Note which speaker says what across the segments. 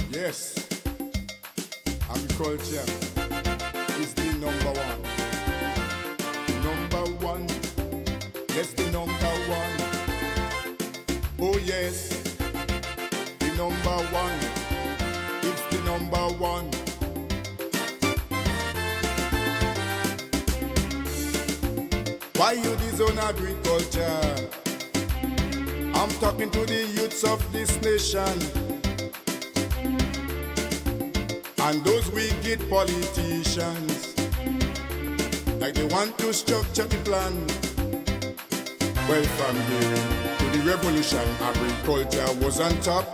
Speaker 1: Yes, agriculture is the number one. Number one, yes, the number one. Oh yes, the number one. It's the number one. Why you disown agriculture? I'm talking to the youths of this nation and those wicked politicians, like they want to structure the plan. Well, from here to the revolution, agriculture was on top.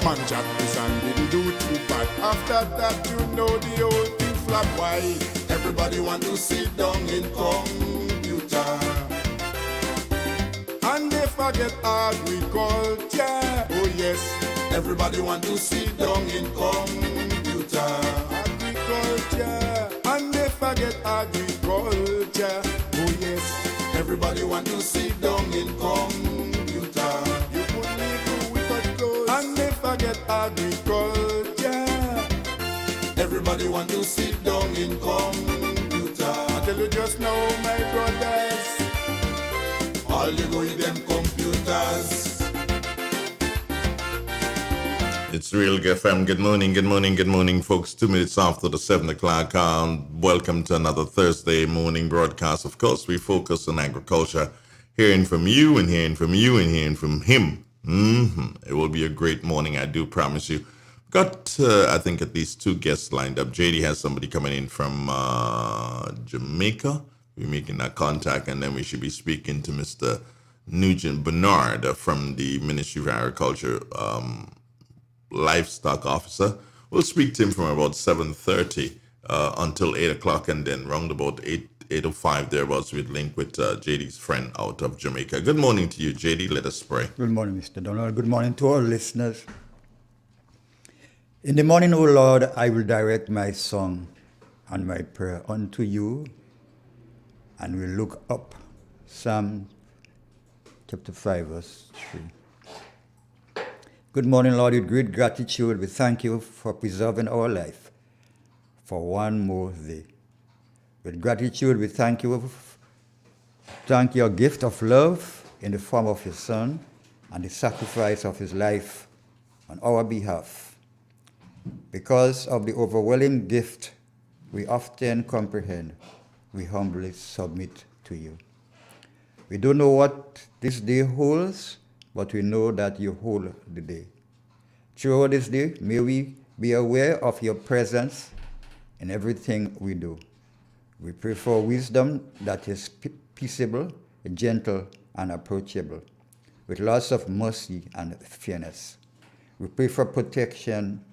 Speaker 1: Man Jackson and didn't do too bad. After that, you know the whole thing flop. Why? Everybody want to sit down in computer, and they forget agriculture. Oh yes, everybody want to sit down in computer, agriculture, and they forget agriculture. Oh yes, everybody want to sit down in computer. You could live without clothes, and they forget agriculture. Everybody want to sit down in computer. I tell you just now, my brothers, all you go with them computers.
Speaker 2: It's Real FM. Good morning, folks. 2 minutes after the 7 o'clock. Welcome to another Thursday morning broadcast. Of course, we focus on agriculture, hearing from you and hearing from you and hearing from him. It will be a great morning, I do promise you. Got, I think, at least 2 guests lined up. JD has somebody coming in from Jamaica. We're making that contact, and then we should be speaking to Mr. Nugent Bernard from the Ministry of Agriculture livestock officer. We'll speak to him from about 7:30 until 8 o'clock, and then round about 8:05 thereabouts we'd link with JD's friend out of Jamaica. Good morning to you, JD. Let us pray.
Speaker 3: Good morning, Mr. Donald. Good morning to all listeners. In the morning, O Lord, I will direct my song and my prayer unto you, and will look up. Psalm chapter 5, verse 3. Good morning, Lord. With great gratitude, we thank you for preserving our life for one more day. With gratitude, we thank your gift of love in the form of your Son and the sacrifice of his life on our behalf. Because of the overwhelming gift we often comprehend, we humbly submit to you. We don't know what this day holds, but we know that you hold the day. Throughout this day, may we be aware of your presence in everything we do. We pray for wisdom that is peaceable, gentle, and approachable, with lots of mercy and fairness. We pray for protection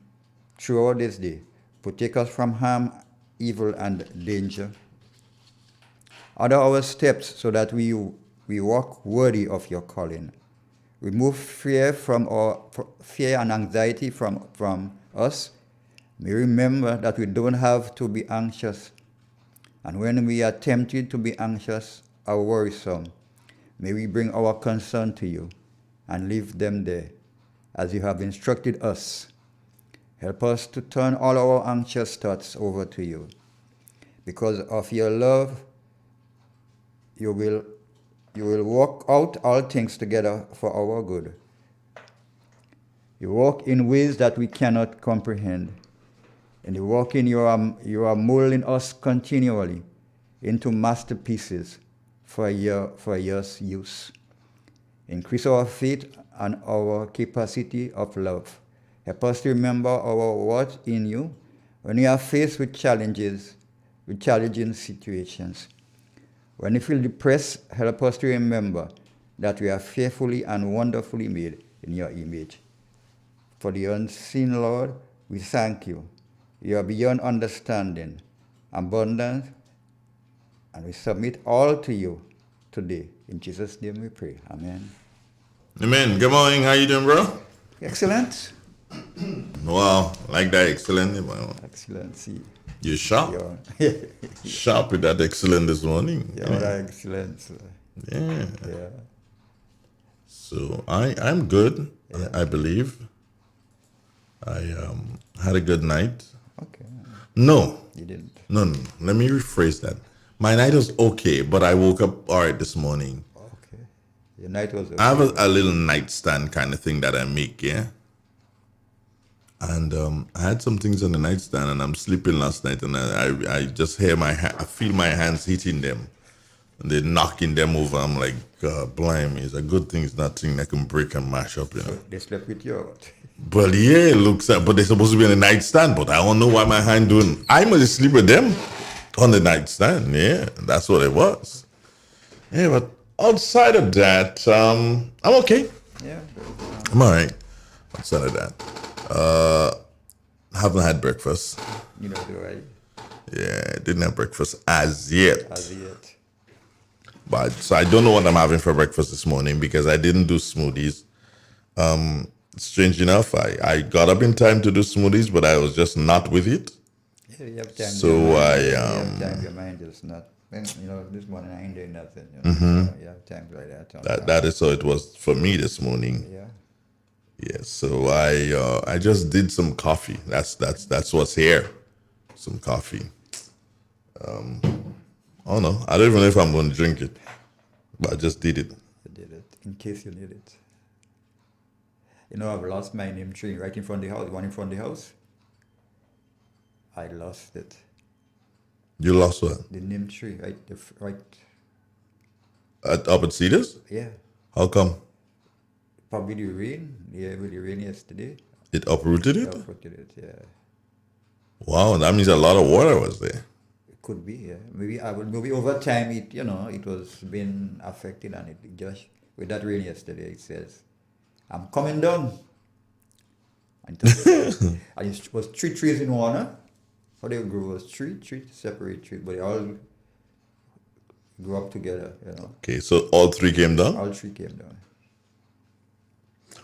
Speaker 3: throughout this day. Protect us from harm, evil, and danger. Order our steps so that we walk worthy of your calling. Remove fear and anxiety from us. We remember that we don't have to be anxious. And when we are tempted to be anxious or worrisome, may we bring our concern to you and leave them there, as you have instructed us. Help us to turn all our anxious thoughts over to you. Because of your love, you will you will work out all things together for our good. You work in ways that we cannot comprehend. In the working, you are molding us continually into masterpieces for year's use. Increase our faith and our capacity of love. Help us to remember our worth in you when we are faced with challenging situations. When we feel depressed, help us to remember that we are fearfully and wonderfully made in your image. For the unseen, Lord, we thank you. You are beyond understanding, abundant, and we submit all to you today. In Jesus' name we pray. Amen.
Speaker 2: Amen. Good morning. How you doing, bro?
Speaker 3: Excellent.
Speaker 2: Wow, like that excellent. Well,
Speaker 3: Excellency.
Speaker 2: you sharp.
Speaker 3: Yeah.
Speaker 2: Sharp with that excellent this morning.
Speaker 3: Yeah, excellence.
Speaker 2: Yeah.
Speaker 3: Yeah.
Speaker 2: So I'm good. I believe. I had a good night.
Speaker 3: Okay.
Speaker 2: No.
Speaker 3: You didn't.
Speaker 2: No. Let me rephrase that. My night was okay, but I woke up all right this morning.
Speaker 3: Okay. Your night was okay.
Speaker 2: I have a little nightstand kind of thing that I make, yeah? And I had some things on the nightstand, and I'm sleeping last night, and I just hear I feel my hands hitting them, and they're knocking them over. I'm like, God, blimey, it's a good thing it's nothing that can break and mash up, you know?
Speaker 3: They slept with you out.
Speaker 2: But yeah, it looks like, but they're supposed to be on the nightstand, but I don't know why my hand doing. I must sleep with them on the nightstand, yeah, that's what it was. Yeah, but outside of that, I'm okay.
Speaker 3: Yeah.
Speaker 2: I'm all right. Outside of that. Haven't had breakfast.
Speaker 3: You know, right?
Speaker 2: Yeah, didn't have breakfast as yet.
Speaker 3: As yet.
Speaker 2: But so I don't know what I'm having for breakfast this morning because I didn't do smoothies. Strange enough, I got up in time to do smoothies, but I was just not with it.
Speaker 3: Yeah, you have time.
Speaker 2: So
Speaker 3: you have time. Your mind is not. You know, this morning I ain't doing nothing. You know, so you have time like that.
Speaker 2: That is how it was for me this morning.
Speaker 3: Yeah.
Speaker 2: Yeah, so I just did some coffee. That's what's here. Some coffee. Oh no, I don't even know if I'm going to drink it, but I just did it.
Speaker 3: You did it in case you need it. You know, I've lost my name tree right in front of the house. One in front of the house. I lost it.
Speaker 2: You lost what?
Speaker 3: The name tree, right? Right.
Speaker 2: Up at Cedars?
Speaker 3: Yeah.
Speaker 2: How come?
Speaker 3: Probably the rain. Yeah, with the rain yesterday.
Speaker 2: It uprooted
Speaker 3: I
Speaker 2: it?
Speaker 3: uprooted it. Yeah.
Speaker 2: Wow, that means a lot of water was there.
Speaker 3: It could be. Yeah. Maybe over time it was being affected, and it just with that rain yesterday it says, "I'm coming down." And it was 3 trees in one. How they grew was three separate trees, but they all grew up together. You know.
Speaker 2: Okay, so all 3 came down?
Speaker 3: All 3 came down.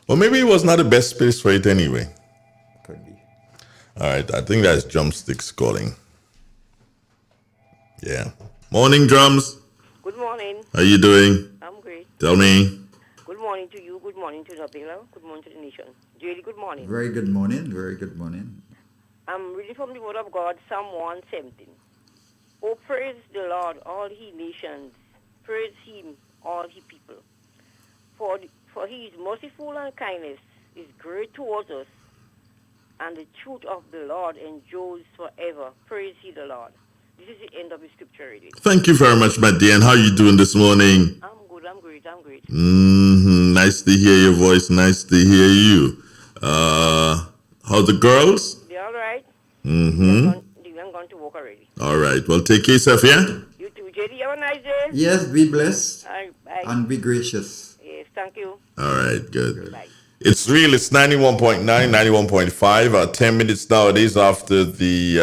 Speaker 2: Well, maybe it was not the best space for it anyway.
Speaker 3: Could be.
Speaker 2: All right, I think that's Drumsticks calling. Yeah. Morning, Drums.
Speaker 4: Good morning.
Speaker 2: How you doing?
Speaker 4: I'm great.
Speaker 2: Tell me.
Speaker 4: Good morning to you. Good morning to Nabila. Good morning to the nation. JD, good morning.
Speaker 3: Very good morning. Very good morning.
Speaker 4: I'm reading from the Word of God, Psalm 117. Oh, praise the Lord, all he nations. Praise him, all he people. For he is merciful and kindness is great towards us, and the truth of the Lord endures forever. Praise ye the Lord. This is the end of the scripture reading.
Speaker 2: Thank you very much, my dear. And how you doing this morning?
Speaker 4: I'm good. I'm great. I'm great.
Speaker 2: Nice to hear your voice. Nice to hear you. How the girls?
Speaker 4: They're all right. They're gone to work already.
Speaker 2: All right. Well, take care, yourself, yeah?
Speaker 4: You too, JD. Have a nice day.
Speaker 3: Yes, be blessed
Speaker 4: Bye.
Speaker 3: and be gracious.
Speaker 4: Yes, thank you.
Speaker 2: All right, good.
Speaker 4: Bye.
Speaker 2: It's real. It's 91.9, 91.5. 10 minutes nowadays after the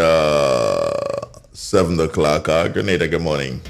Speaker 2: 7 o'clock. Grenada, good morning.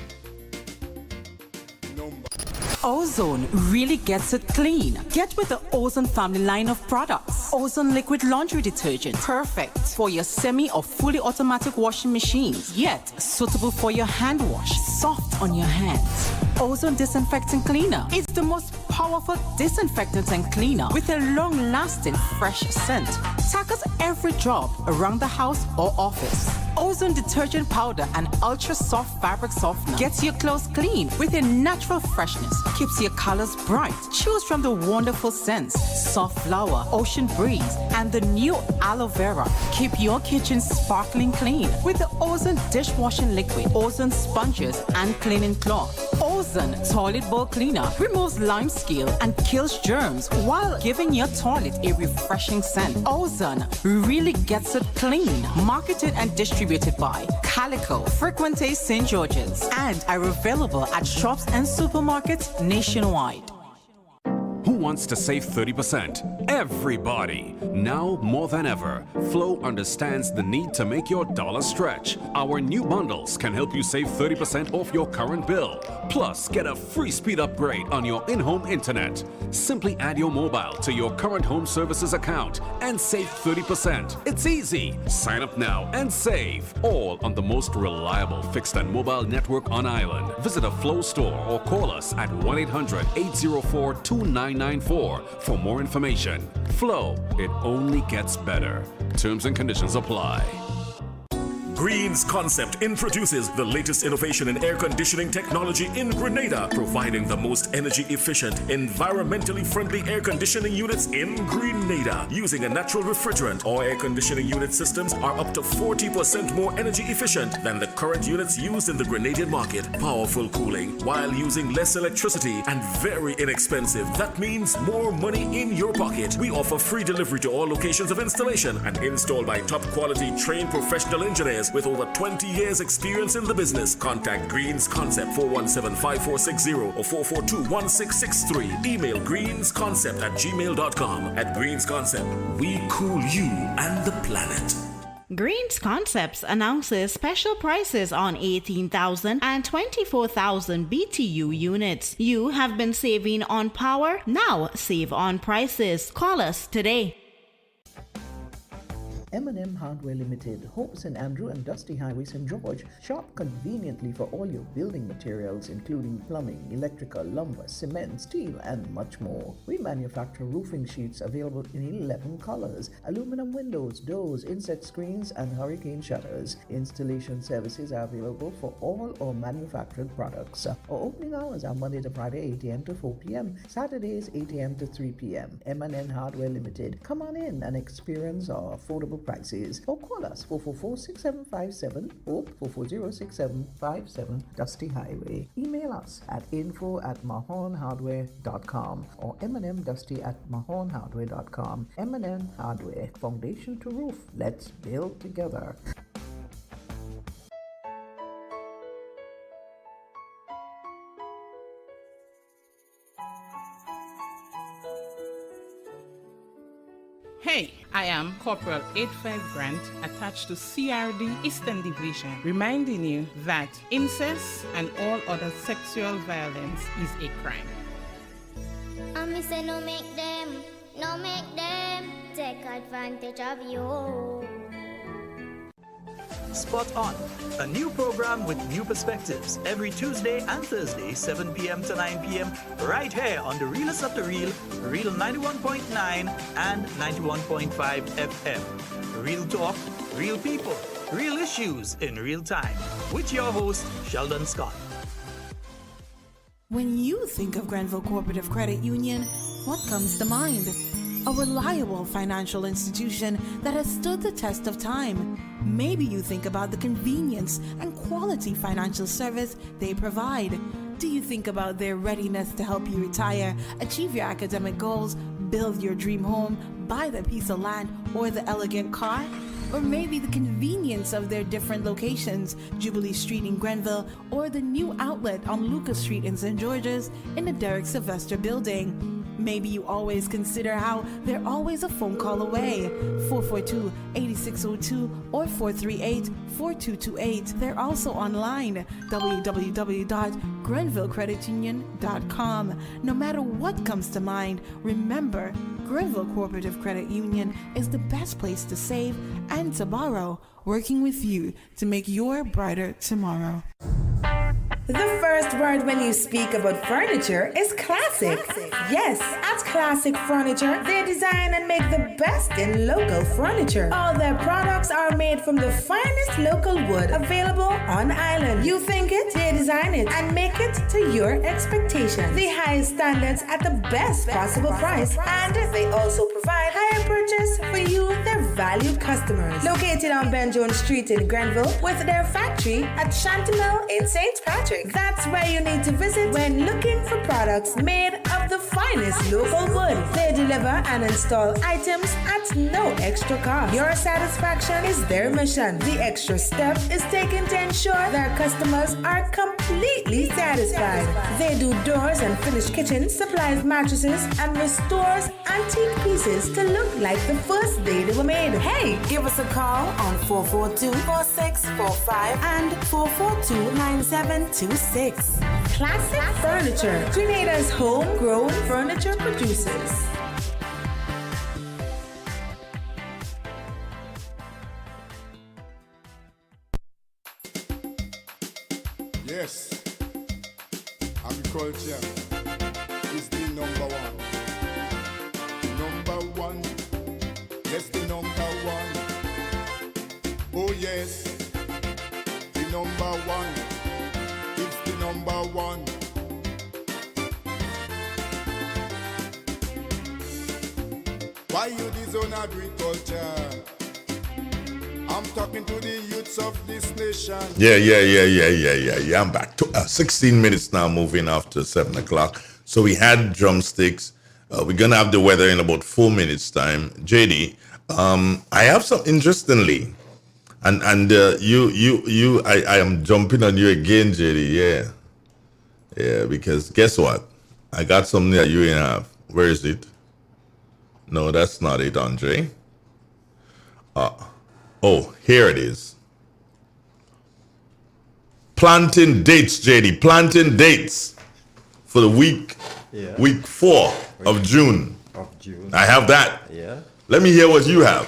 Speaker 5: Ozone really gets it clean. Get with the Ozone family line of products. Ozone liquid laundry detergent. Perfect for your semi or fully automatic washing machines. Yet suitable for your hand wash. Soft on your hands. Ozone disinfectant cleaner. It's the most powerful disinfectant and cleaner with a long-lasting fresh scent. Tackles every job around the house or office. Ozone detergent powder and ultra soft fabric softener gets your clothes clean with a natural freshness, keeps your colors bright. Choose from the wonderful scents, soft flower, ocean breeze, and the new aloe vera. Keep your kitchen sparkling clean with the Ozone dishwashing liquid, Ozone sponges, and cleaning cloth. Ozone toilet bowl cleaner removes lime scale and kills germs while giving your toilet a refreshing scent. Ozone really gets it clean. Marketed and distributed by Calico, Frequente St. George's, and are available at shops and supermarkets nationwide.
Speaker 6: Who wants to save 30%? Everybody! Now more than ever, Flow understands the need to make your dollar stretch. Our new bundles can help you save 30% off your current bill. Plus, get a free speed upgrade on your in-home internet. Simply add your mobile to your current home services account and save 30%. It's easy. Sign up now and save. All on the most reliable fixed and mobile network on island. Visit a Flow store or call us at 1-800-804-2994 for more information. Flow, it only gets better. Terms and conditions apply.
Speaker 7: Green's Concept introduces the latest innovation in air conditioning technology in Grenada, providing the most energy efficient, environmentally friendly air conditioning units in Grenada. Using a natural refrigerant, our air conditioning unit systems are up to 40% more energy efficient than the current units used in the Grenadian market. Powerful cooling while using less electricity and very inexpensive. That means more money in your pocket. We offer free delivery to all locations of installation and installed by top quality trained professional engineers with over 20 years experience in the business. Contact Green's Concept 417-5460 or 442-1663. Email greensconcept@gmail.com. At Green's Concept, we cool you and the planet.
Speaker 8: Green's Concepts announces special prices on 18,000 and 24,000 BTU units. You have been saving on power, now save on prices. Call us today.
Speaker 9: M&M Hardware Limited, Hope St. Andrew and Dusty Highway, St. George. Shop conveniently for all your building materials, including plumbing, electrical, lumber, cement, steel, and much more. We manufacture roofing sheets available in 11 colors, aluminum windows, doors, insect screens, and hurricane shutters. Installation services are available for all our manufactured products. Our opening hours are Monday to Friday, 8 a.m. to 4 p.m., Saturdays, 8 a.m. to 3 p.m. M&M Hardware Limited. Come on in and experience our affordable prices, or call us 444-6757 or 440-6757 Dusty Highway. Email us at info@mahonhardware.com or mnmdusty@mahonhardware.com. M&M Hardware, foundation to roof. Let's build together.
Speaker 10: Hey, I am Corporal 85 Grant, attached to CRD Eastern Division, reminding you that incest and all other sexual violence is a crime.
Speaker 11: And me say no make them take advantage of you.
Speaker 12: Spot On, a new program with new perspectives every Tuesday and Thursday, 7 p.m. to 9 p.m. right here on the Realest of the Real, Real 91.9 and 91.5 FM. Real talk, real people, real issues in real time. With your host, Sheldon Scott.
Speaker 5: When you think of Grenville Cooperative Credit Union, what comes to mind? A reliable financial institution that has stood the test of time. Maybe you think about the convenience and quality financial service they provide. Do you think about their readiness to help you retire, achieve your academic goals, build your dream home, buy the piece of land, or the elegant car? Or maybe the convenience of their different locations, Jubilee Street in Grenville, or the new outlet on Lucas Street in St. George's in the Derek Sylvester building. Maybe you always consider how they're always a phone call away. 442-8602 or 438-4228. They're also online, www.grenvillecreditunion.com. No matter what comes to mind, remember, Grenville Cooperative Credit Union is the best place to save and to borrow, working with you to make your brighter tomorrow.
Speaker 13: The first word when you speak about furniture is classic. Yes, at Classic Furniture, they design and make the best in local furniture. All their products are made from the finest local wood available on island. You think it, they design it and make it to your expectations. The highest standards at the best possible price, and they also provide higher purchase for you, their valued customers. Located on Ben Jones Street in Grenville, with their factory at Chantimel in St. Patrick. That's where you need to visit when looking for products made of the finest local wood. They deliver and install items at no extra cost. Your satisfaction is their mission. The extra step is taken to ensure their customers are completely satisfied. They do doors and finished kitchens, supplies mattresses, and restores antique pieces to look like the first day they were made. Hey, give us a call on 442-4645 and 442-9726. Classic Furniture, Grenada's homegrown furniture producers.
Speaker 1: Yes, agriculture is the number one. Number one, yes, the number one. Oh yes, the number one. It's the number one. Why you disown agriculture? I'm talking to the youths of this nation.
Speaker 2: Yeah. I'm back. 16 minutes now, moving after 7 o'clock. So we had drumsticks. We're going to have the weather in about 4 minutes' time. JD, I have some, interestingly, and I am jumping on you again, JD. Yeah, because guess what? I got something that you ain't have. Where is it? No, that's not it, Andre. Oh, here it is. Planting dates, JD. Planting dates for the week 4 of June. I have that.
Speaker 3: Yeah.
Speaker 2: Let me hear what you have.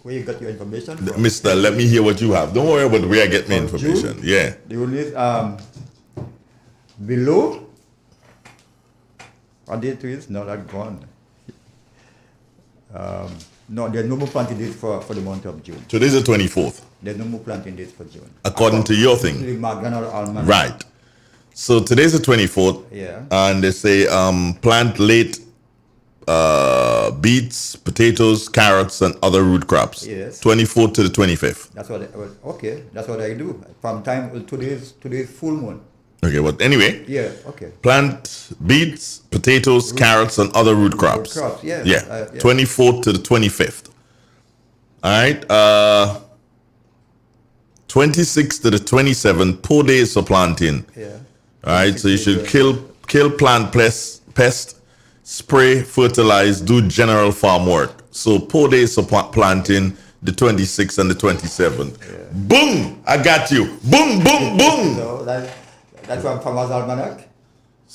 Speaker 3: Where you got your information from?
Speaker 2: Mister, let me hear what you have. Don't worry about where I get my information.
Speaker 3: June?
Speaker 2: Yeah.
Speaker 3: The only below. What date is not that gone. No, there's no more planting dates for the month of June.
Speaker 2: Today's the 24th.
Speaker 3: There's no more planting dates for June.
Speaker 2: According to your thing.
Speaker 3: The McDonald Almanac.
Speaker 2: Right. So today's the 24th.
Speaker 3: Yeah.
Speaker 2: And they say plant late beets, potatoes, carrots, and other root crops.
Speaker 3: Yes.
Speaker 2: 24th to the 25th.
Speaker 3: That's what. That's what I do. From time today's full moon.
Speaker 2: Okay. Well, anyway.
Speaker 3: Yeah. Okay.
Speaker 2: Plant beets, potatoes, carrots, and other root crops.
Speaker 3: Root crops. Yeah.
Speaker 2: Yeah. 24th to the 25th. All right. 26th to the 27th. 4 days for planting.
Speaker 3: Yeah.
Speaker 2: All right. So you should kill plant pest, spray, fertilize, do general farm work. So 4 days for planting, the 26th and the 27th. Yeah. Boom! I got you. Boom, boom, boom.
Speaker 3: So that's from Farmer's Almanac.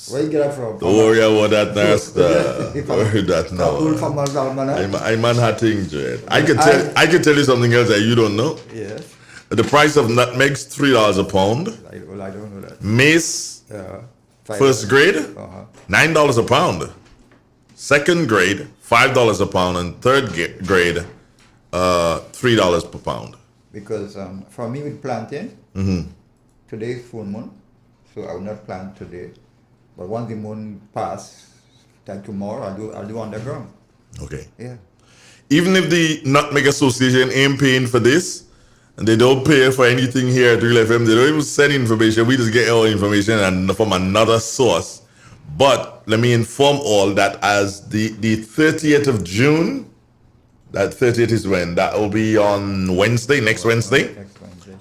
Speaker 3: Where you get that from?
Speaker 2: Don't worry about that nasty. That now.
Speaker 3: Farmer's Almanac.
Speaker 2: I'm unhatting, Jed. I can tell you something else that you don't know.
Speaker 3: Yes.
Speaker 2: The price of nutmegs $3 a pound.
Speaker 3: I don't know that.
Speaker 2: Mace, first grade, $9 a pound. Second grade, $5 a pound, and third grade, $3 per pound.
Speaker 3: Because for me with planting, today is full moon, so I will not plant today. But once the moon passes, like tomorrow, I'll do underground.
Speaker 2: Okay.
Speaker 3: Yeah.
Speaker 2: Even if the Nutmeg Association ain't paying for this, and they don't pay for anything here at Real FM, they don't even send information. We just get our information and from another source. But let me inform all that as the 30th of June, that 30th is when? That will be on Wednesday, next Wednesday.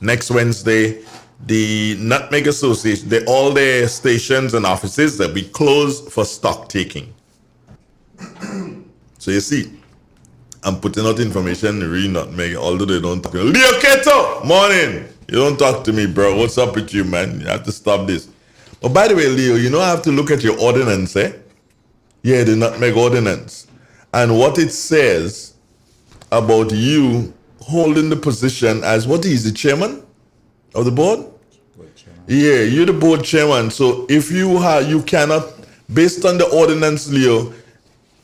Speaker 2: Next Wednesday, the Nutmeg Association, all their stations and offices that be closed for stock taking. So you see, I'm putting out information, really Nutmeg, although they don't talk to me. Leo Keto, morning. You don't talk to me, bro. What's up with you, man? You have to stop this. But by the way, Leo, I have to look at your ordinance, eh? Yeah, the Nutmeg ordinance. And what it says about you holding the position as, what is the chairman of the board? Yeah, you're the board chairman. So if you cannot, based on the ordinance, Leo,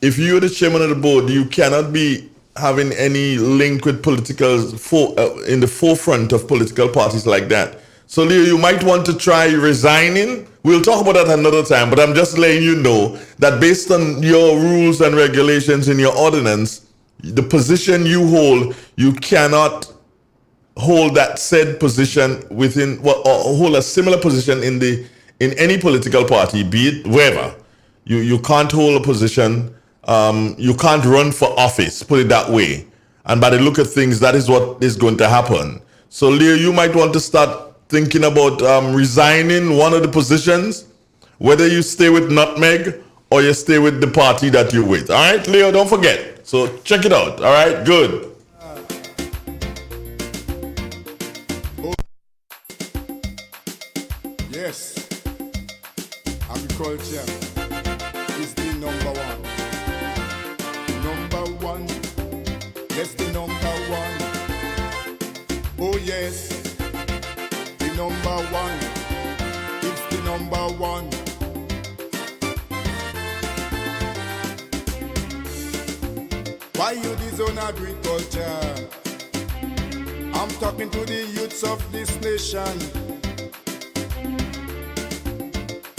Speaker 2: if you're the chairman of the board, you cannot be having any link with in the forefront of political parties like that. So Leo, you might want to try resigning. We'll talk about that another time, but I'm just letting you know that based on your rules and regulations in your ordinance, the position you hold, you cannot hold that said position within, well, or hold a similar position in any political party, be it wherever. You can't hold a position. You can't run for office, put it that way. And by the look of things, that is what is going to happen. So Leo, you might want to start thinking about resigning one of the positions, whether you stay with Nutmeg or you stay with the party that you're with. All right, Leo, don't forget. So check it out. All right, good.
Speaker 1: Yes, agriculture is the number one. Number one, yes, the number one. Oh yes, the number one. It's the number one. Why you disown agriculture? I'm talking to the youths of this nation.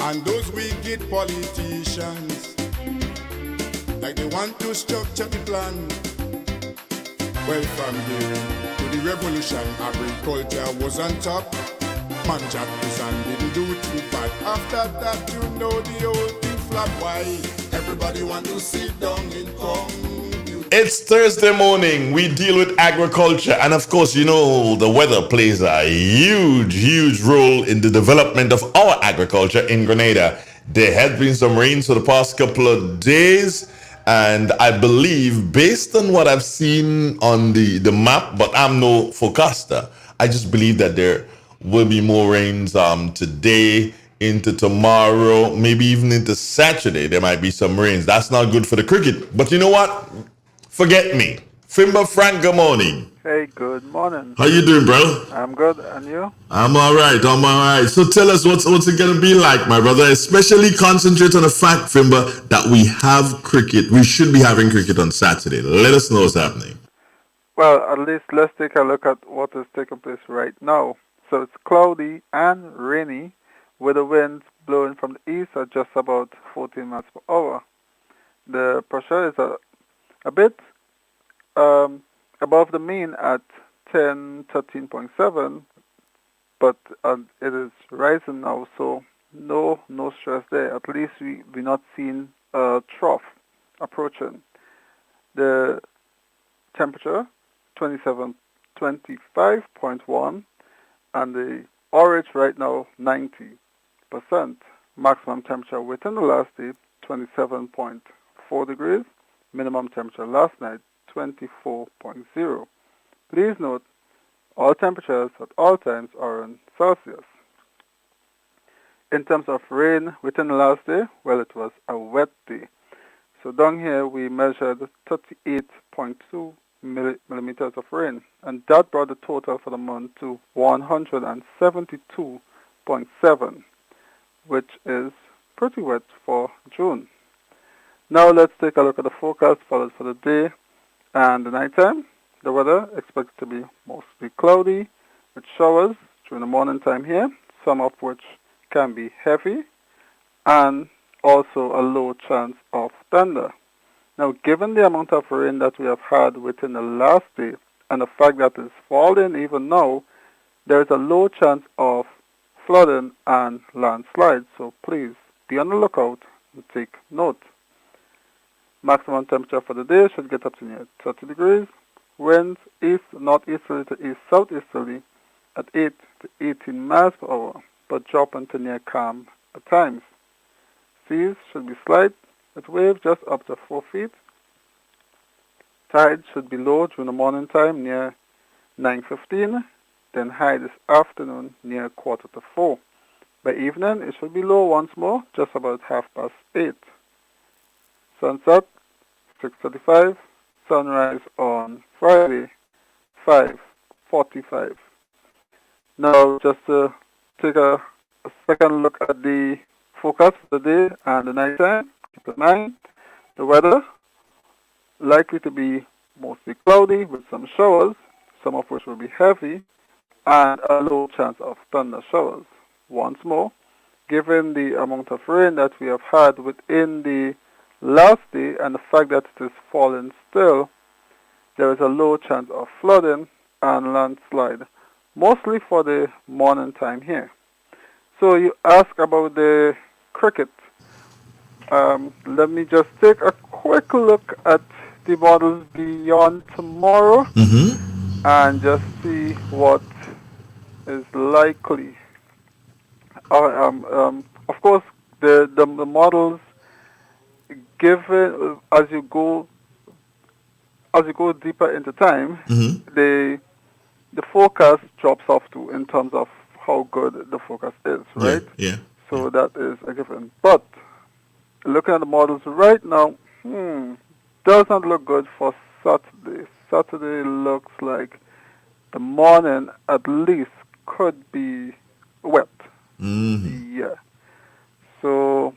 Speaker 1: And those wicked politicians, like they want to structure the plan. Well, from the revolution, agriculture was on top. Man Jack and didn't do too bad. After that, you know the old thing flop. Why everybody want to sit down in come.
Speaker 2: It's Thursday morning. We deal with agriculture. And of course, you know, the weather plays a huge role in the development of our agriculture in Grenada. There has been some rains for the past couple of days. And I believe, based on what I've seen on the map, but I'm no forecaster, I just believe that there will be more rains today, into tomorrow, maybe even into Saturday. There might be some rains. That's not good for the cricket. But you know what? Forget me. Fimba Frank, good morning.
Speaker 14: Hey, good morning.
Speaker 2: How you doing, bro?
Speaker 14: I'm good, and you?
Speaker 2: I'm all right. So tell us, what's it going to be like, my brother? Especially concentrate on the fact, Fimba, that we have cricket. We should be having cricket on Saturday. Let us know what's happening.
Speaker 14: Well, at least let's take a look at what is taking place right now. So it's cloudy and rainy, with the winds blowing from the east at just about 14 miles per hour. The pressure is a bit above the mean at 13.7, but it is rising now, so no stress there. At least we're not seeing a trough approaching. The temperature 25.1, and the average right now 90%. Maximum temperature within the last day 27.4 degrees. Minimum temperature last night 24.0. Please note, all temperatures at all times are in Celsius. In terms of rain within the last day, well, it was a wet day. So down here we measured 38.2 millimeters of rain, and that brought the total for the month to 172.7, which is pretty wet for June. Now let's take a look at the forecast for the day and the nighttime. The weather expected to be mostly cloudy with showers during the morning time here, some of which can be heavy, and also a low chance of thunder. Now, given the amount of rain that we have had within the last day and the fact that it's falling even now, there is a low chance of flooding and landslides. So please be on the lookout and take note. Maximum temperature for the day should get up to near 30 degrees. Winds east northeasterly to east southeasterly at 8 to 18 miles per hour, but dropping to near calm at times. Seas should be slight, with waves just up to 4 feet. Tide should be low during the morning time near 9:15, then high this afternoon near 4:45. By evening, it should be low once more, just about 8:30. Sunset 6:35. Sunrise on Friday 5:45. Now, just to take a a second look at the forecast for the day and the night time. Keep in mind, the weather likely to be mostly cloudy with some showers, some of which will be heavy, and a low chance of thunder showers. Once more, given the amount of rain that we have had within the last day and the fact that it is falling still, there is a low chance of flooding and landslide, mostly for the morning time here. So you ask about the cricket. Let me just take a quick look at the models beyond tomorrow and just see what is likely. Of course, the models given as you go deeper into time, the forecast drops off too in terms of how good the forecast is, right?
Speaker 2: Yeah.
Speaker 14: So that is a given. But looking at the models right now, does not look good for Saturday. Saturday looks like the morning at least could be wet. Yeah. So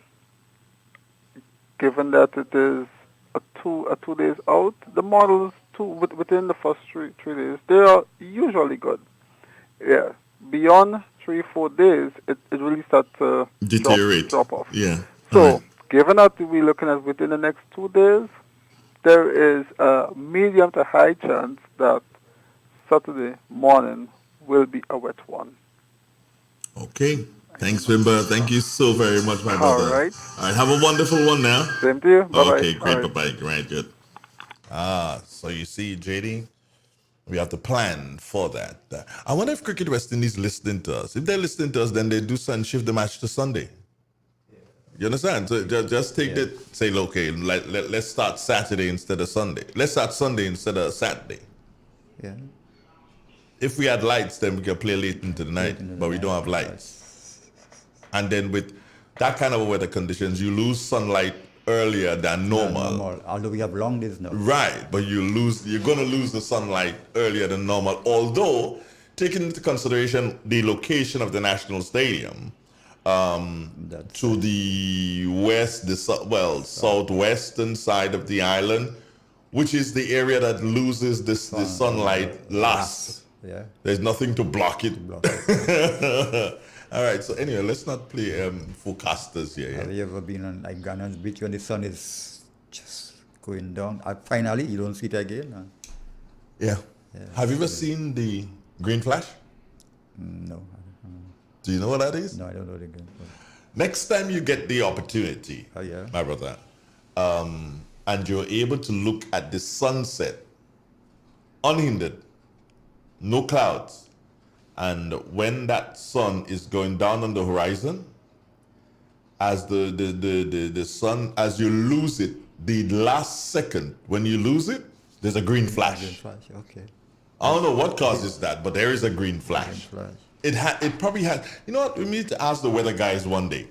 Speaker 14: given that it is a two days out, the models within the first three days, they are usually good. Yeah. Beyond 3-4 days, it really starts to
Speaker 2: deteriorate,
Speaker 14: drop off.
Speaker 2: Yeah.
Speaker 14: So given that we're looking at within the next 2 days, there is a medium to high chance that Saturday morning will be a wet one.
Speaker 2: Okay. Thanks, Wimber. Thank you so very much, my brother.
Speaker 14: All right.
Speaker 2: All right. Have a wonderful one now.
Speaker 14: Same to you. Bye-bye.
Speaker 2: Okay, great.
Speaker 14: All
Speaker 2: Bye-bye. Right, good. So you see, JD, we have to plan for that. I wonder if Cricket West Indies listening to us. If they're listening to us, then they do shift the match to Sunday. You understand? So just take that, say, okay, let's start Saturday instead of Sunday. Let's start Sunday instead of Saturday.
Speaker 3: Yeah.
Speaker 2: If we had lights, then we could play late into the night, but we don't have lights. And then with that kind of weather conditions, you lose sunlight earlier than normal.
Speaker 3: Although we have long days now.
Speaker 2: Right, but you're going to lose the sunlight earlier than normal. Although, taking into consideration the location of the National Stadium, to the west, southwestern side of the island, which is the area that loses the sunlight last.
Speaker 3: Yeah.
Speaker 2: There's nothing to block it. All right, so anyway, let's not play forecasters here.
Speaker 3: Have you ever been on like Ghana's beach when the sun is just going down? Finally, you don't see it again?
Speaker 2: Yeah. Have you ever seen the green flash?
Speaker 3: No.
Speaker 2: Do you know what that is?
Speaker 3: No, I don't know the green flash.
Speaker 2: Next time you get the opportunity, my brother, and you're able to look at the sunset unhindered, no clouds, and when that sun is going down on the horizon, as the sun, as you lose it, the last second when you lose it, there's a green flash.
Speaker 3: Green flash, okay.
Speaker 2: I don't know what causes that, but there is a green flash. It probably has. You know what? We need to ask the weather guys one day.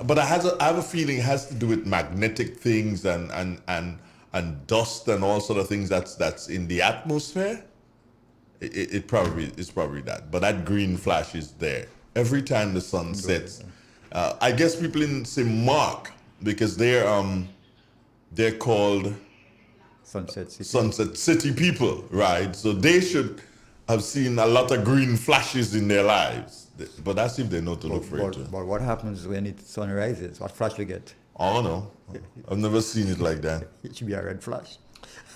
Speaker 2: But I have a feeling it has to do with magnetic things and dust and all sort of things that's in the atmosphere. It's probably that. But that green flash is there every time the sun sets. I guess people in St. Mark, because they're called Sunset City people, right? So they should have seen a lot of green flashes in their lives. But that's if they know to look for it too.
Speaker 3: But what happens when the sun rises? What flash you get?
Speaker 2: I don't know. I've never seen it like that.
Speaker 3: It should be a red flash.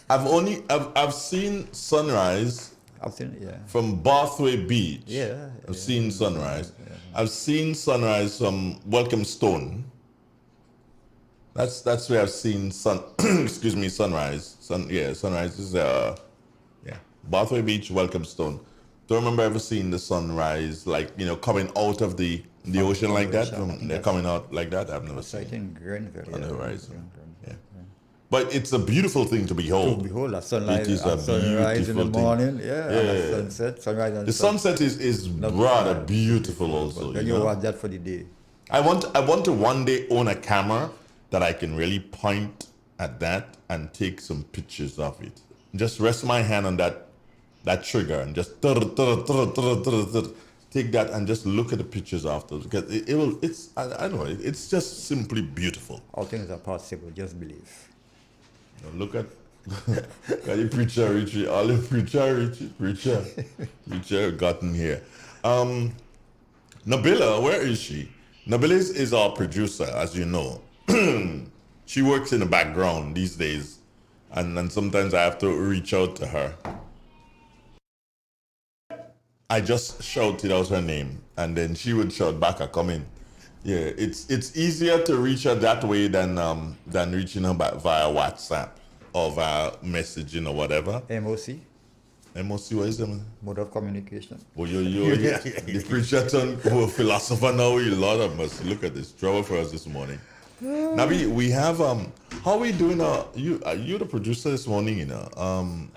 Speaker 2: I've seen sunrise.
Speaker 3: I've seen it,
Speaker 2: from Bathway Beach.
Speaker 3: I've
Speaker 2: seen sunrise. I've seen sunrise from Welcome Stone. That's where I've seen sunrise. Sunrise is Bathway Beach, Welcome Stone. Don't remember ever seeing the sunrise coming out of the ocean like that. They're coming out like that. I've never seen it.
Speaker 3: In Grenville,
Speaker 2: on the horizon. But it's a beautiful thing to behold.
Speaker 3: To behold a sunrise,
Speaker 2: it is a
Speaker 3: sunrise in the morning,
Speaker 2: and
Speaker 3: a sunset, sunrise and
Speaker 2: the sunset is rather beautiful also.
Speaker 3: Then you watch that for the day.
Speaker 2: I want to one day own a camera that I can really point at that and take some pictures of it. Just rest my hand on that trigger and just take that and just look at the pictures afterwards, because it will. It's I don't know. It's just simply beautiful.
Speaker 3: All things are possible. Just believe.
Speaker 2: Look at the preacher Richie, all the preacher gotten here. Nabila, where is she? Nabila is our producer, as you know. She works in the background these days, and sometimes I have to reach out to her. I just shouted out her name, and then she would shout back, "I come in." Yeah, it's easier to reach her that way than reaching her via WhatsApp or via messaging or whatever.
Speaker 3: MOC.
Speaker 2: MOC, what is that?
Speaker 3: Mode of communication.
Speaker 2: Oh, the preacher turned philosopher now. You Lord of mercy. Look at this trouble for us this morning. Nabi, we have how are we doing? You're the producer this morning, you know.
Speaker 15: I know.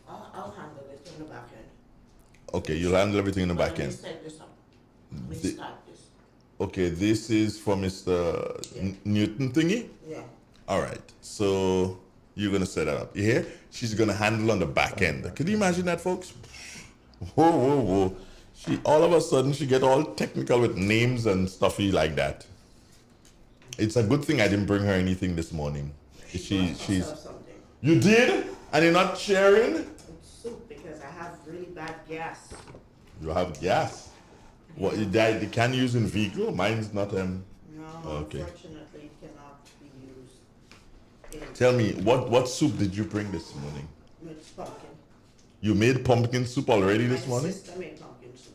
Speaker 15: I'll handle it in the back end.
Speaker 2: Okay, you'll handle everything in the back end.
Speaker 15: Let me set this up. Let me start this.
Speaker 2: Okay, this is for Mr. Newton thingy?
Speaker 15: Yeah.
Speaker 2: All right, so you're going to set that up. You hear? She's going to handle on the back end. Can you imagine that, folks? Whoa. All of a sudden, she get all technical with names and stuffy like that. It's a good thing I didn't bring her anything this morning. She's. You did? And you're not sharing?
Speaker 15: It's soup because I have really bad gas.
Speaker 2: You have gas? What, you can use in vehicle? Mine's not,
Speaker 15: No,
Speaker 2: okay.
Speaker 15: unfortunately, it cannot be used.
Speaker 2: Tell me, what soup did you bring this morning?
Speaker 15: It's pumpkin.
Speaker 2: You made pumpkin soup already this morning?
Speaker 15: My sister made pumpkin soup.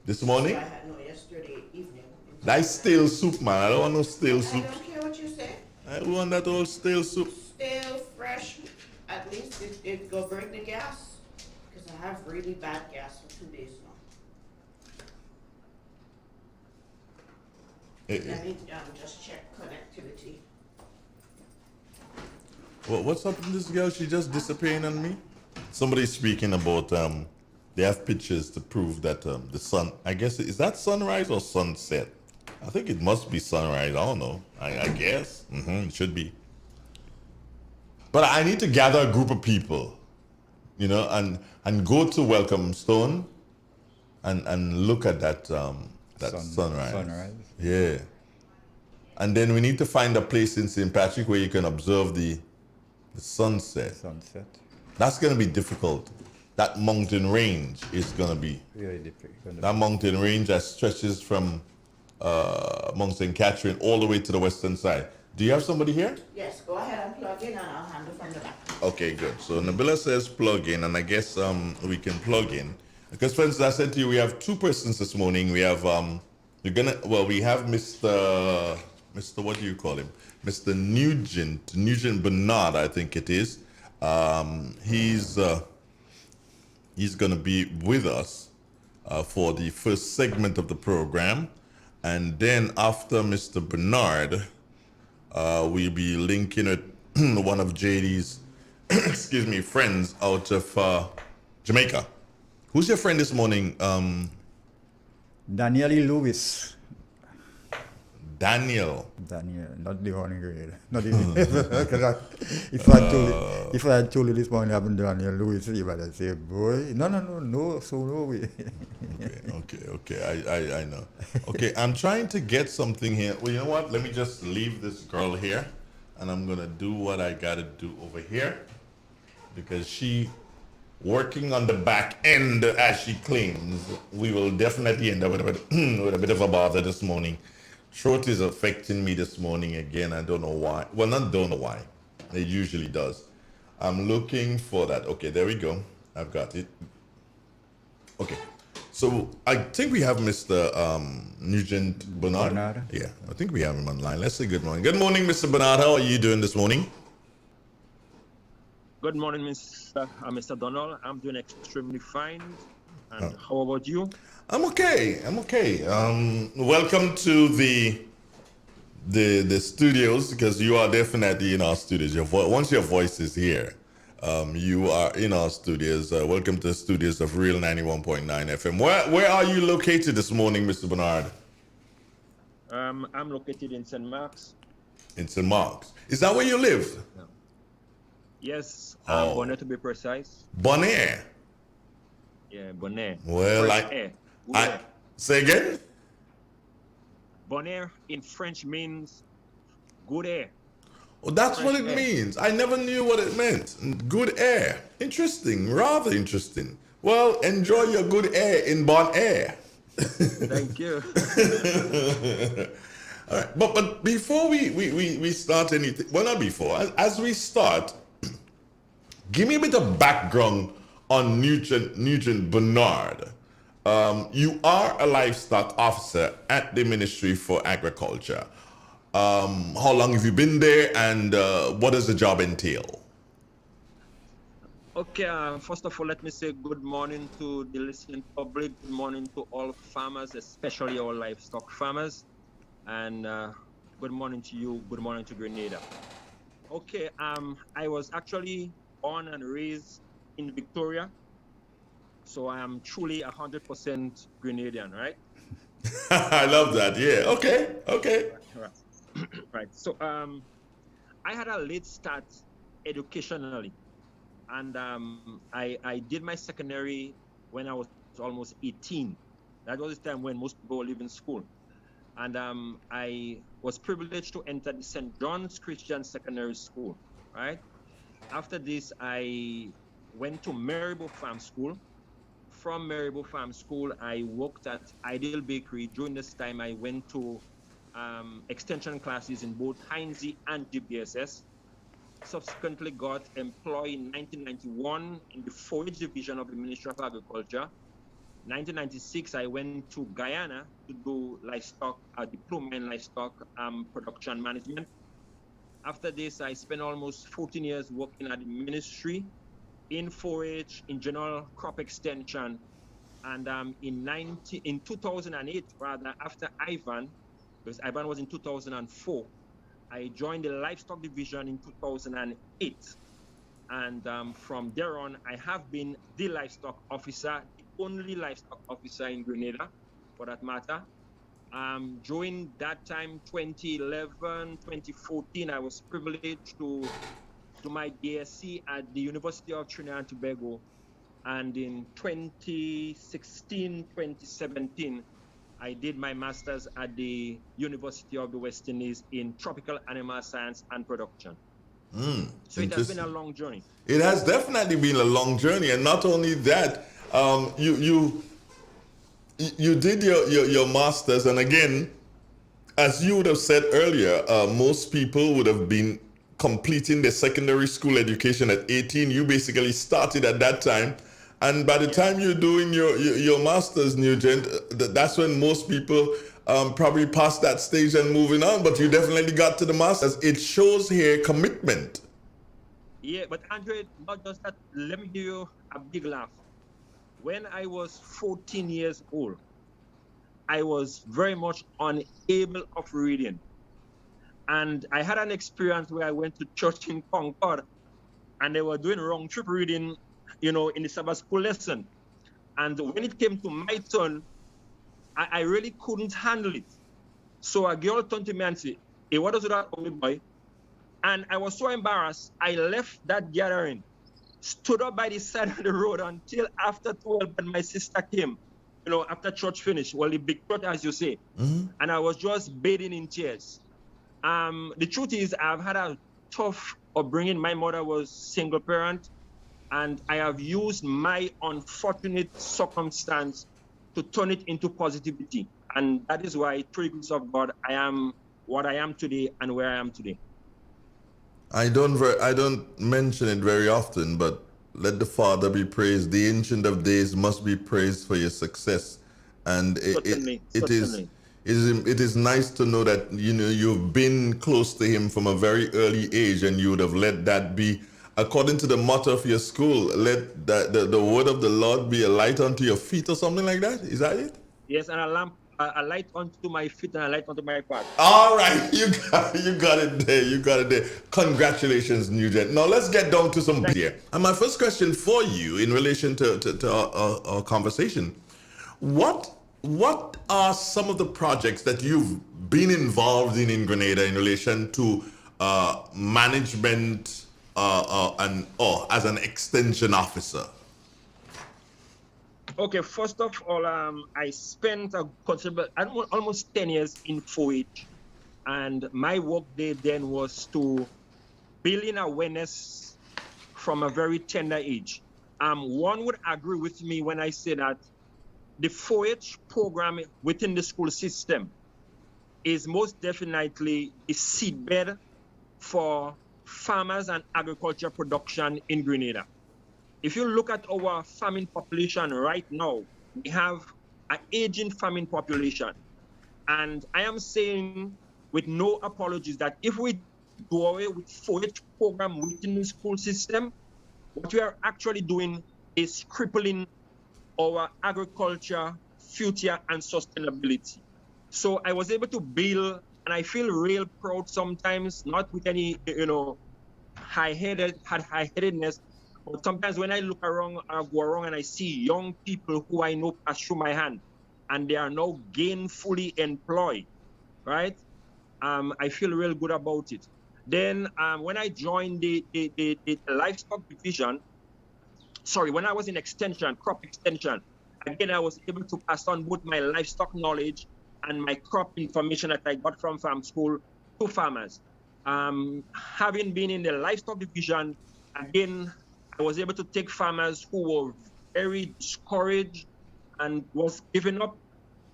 Speaker 2: This morning?
Speaker 15: So I had yesterday evening.
Speaker 2: That's stale soup, man. I don't want no stale soup.
Speaker 15: I don't care what you say.
Speaker 2: I want that old stale soup.
Speaker 15: Stale, fresh. At least it go break the gas. Because I have really bad gas for 2 days now. Let me just check connectivity.
Speaker 2: What's up with this girl? She just disappearing on me? Somebody's speaking about they have pictures to prove that the sun, I guess, is that sunrise or sunset? I think it must be sunrise. I don't know. I guess. It should be. But I need to gather a group of people, you know, and go to Welcome Stone and look at that sunrise. Yeah. And then we need to find a place in St. Patrick where you can observe the sunset. That's going to be difficult. That mountain range is going to be
Speaker 3: Really difficult.
Speaker 2: that mountain range that stretches from Mount St. Catherine all the way to the western side. Do you have somebody here?
Speaker 15: Yes, go ahead and plug in and I'll handle from the back.
Speaker 2: Okay, good. So Nabila says plug in, and I guess we can plug in. Because, friends, I said to you, we have two persons this morning. We have we have Mr. What do you call him? Mr. Nugent Bernard, I think it is. He's going to be with us for the first segment of the program. And then after Mr. Bernard, we'll be linking with one of JD's friends out of Jamaica. Who's your friend this morning?
Speaker 3: Danielle Lewis.
Speaker 2: Daniel,
Speaker 3: not the honey grade. Not even if I had told you this morning I haven't Daniel Lewis, you better say, boy, no, so no way.
Speaker 2: Okay, I know. Okay, I'm trying to get something here. Well, you know what? Let me just leave this girl here, and I'm gonna do what I gotta do over here, because she working on the back end, as she claims. We will definitely end up with a bit of a bother this morning. Throat is affecting me this morning again. I don't know why. Well, don't know why. It usually does. I'm looking for that. Okay, there we go. I've got it. Okay. So I think we have Mr. Nugent Bernard. Yeah, I think we have him online. Let's say good morning. Good morning, Mr. Bernard. How are you doing this morning?
Speaker 16: Good morning, Mr. Donald. I'm doing extremely fine. And how about you?
Speaker 2: I'm okay. Welcome to the studios, because you are definitely in our studios. Once your voice is here, you are in our studios. Welcome to the studios of Real 91.9 FM. Where are you located this morning, Mr. Bernard?
Speaker 16: I'm located in St. Mark's.
Speaker 2: In St. Mark's. Is that where you live?
Speaker 16: Yes, Bonnet to be precise.
Speaker 2: Bonnet?
Speaker 16: Yeah, Bonnet.
Speaker 2: Well, Say again?
Speaker 16: Bon air in French means good air.
Speaker 2: Oh, that's
Speaker 16: Fresh
Speaker 2: what it
Speaker 16: air.
Speaker 2: means. I never knew what it meant. Good air. Interesting. Rather interesting. Well, enjoy your good air in Bon Air.
Speaker 16: Thank you.
Speaker 2: All right. But before we start anything, well, not before, as we start, give me a bit of background on Nugent Bernard. You are a livestock officer at the Ministry for Agriculture. How long have you been there, and what does the job entail?
Speaker 16: Okay, first of all, let me say good morning to the listening public. Good morning to all farmers, especially all livestock farmers. And good morning to you. Good morning to Grenada. Okay, I was actually born and raised in Victoria. So I am truly 100% Grenadian, right?
Speaker 2: I love that. Yeah. Okay.
Speaker 16: Right. Right. So I had a late start educationally, and I did my secondary when I was almost 18. That was the time when most people were leaving school, and I was privileged to enter the St. John's Christian Secondary School. Right. After this, I went to Maribor Farm School. From Maribor Farm School, I worked at Ideal Bakery. During this time, I went to extension classes in both Heinz and GBSS. Subsequently got employed in 1991 in the forage division of the Ministry of Agriculture. 1996, I went to Guyana to do livestock, diploma in livestock production management. After this, I spent almost 14 years working at the ministry in forage, in general crop extension. And in 2008, rather, after Ivan, because Ivan was in 2004, I joined the livestock division in 2008. And from there on, I have been the livestock officer, the only livestock officer in Grenada, for that matter. During that time, 2011, 2014, I was privileged to do my DSc at the University of Trinidad and Tobago. And in 2016, 2017, I did my master's at the University of the West Indies in tropical animal science and production. So it has been a long journey.
Speaker 2: It has definitely been a long journey, and not only that, you did your master's, and again, as you would have said earlier, most people would have been completing their secondary school education at 18. You basically started at that time. And by the time you're doing your master's, Nugent, that's when most people probably pass that stage and moving on. But you definitely got to the master's. It shows here commitment.
Speaker 16: Yeah, but Andre, not just that. Let me give you a big laugh. When I was 14 years old, I was very much unable of reading. And I had an experience where I went to church in Concord, and they were doing wrong trip reading, in the Sabbath school lesson. And when it came to my turn, I really couldn't handle it. So a girl turned to me and said, "Hey, what is that, old boy?" And I was so embarrassed, I left that gathering, stood up by the side of the road until after 12 when my sister came, after church finished. Well, the big church, as you say. Mm-hmm. And I was just bathing in tears. The truth is, I've had a tough upbringing. My mother was single parent, and I have used my unfortunate circumstance to turn it into positivity. And that is why, through the grace of God, I am what I am today and where I am today.
Speaker 2: I don't mention it very often, but let the Father be praised. The Ancient of Days must be praised for your success. And it is nice to know that you've been close to him from a very early age, and you would have let that be, according to the motto of your school, let the word of the Lord be a light unto your feet, or something like that. Is that it?
Speaker 16: Yes, and a light unto my feet and a light unto my path.
Speaker 2: All right, you got it there. Congratulations, Nugent. Now let's get down to some here. And my first question for you, in relation to our conversation, what are some of the projects that you've been involved in Grenada in relation to management or as an extension officer?
Speaker 16: Okay, first of all, I spent a considerable, almost 10 years in 4-H, and my work there then was to build in awareness from a very tender age. One would agree with me when I say that the 4-H program within the school system is most definitely a seedbed for farmers and agriculture production in Grenada. If you look at our farming population right now, we have an aging farming population. And I am saying with no apologies that if we do away with 4-H program within the school system, what we are actually doing is crippling our agriculture, future, and sustainability. So I was able to build, and I feel real proud sometimes, not with any, high-headedness, but sometimes when I look around, I go around and I see young people who I know pass through my hand, and they are now gainfully employed, right? I feel real good about it. Then when I joined the livestock division, when I was in extension, crop extension, again, I was able to pass on both my livestock knowledge and my crop information that I got from farm school to farmers. Having been in the livestock division, again, I was able to take farmers who were very discouraged and was giving up,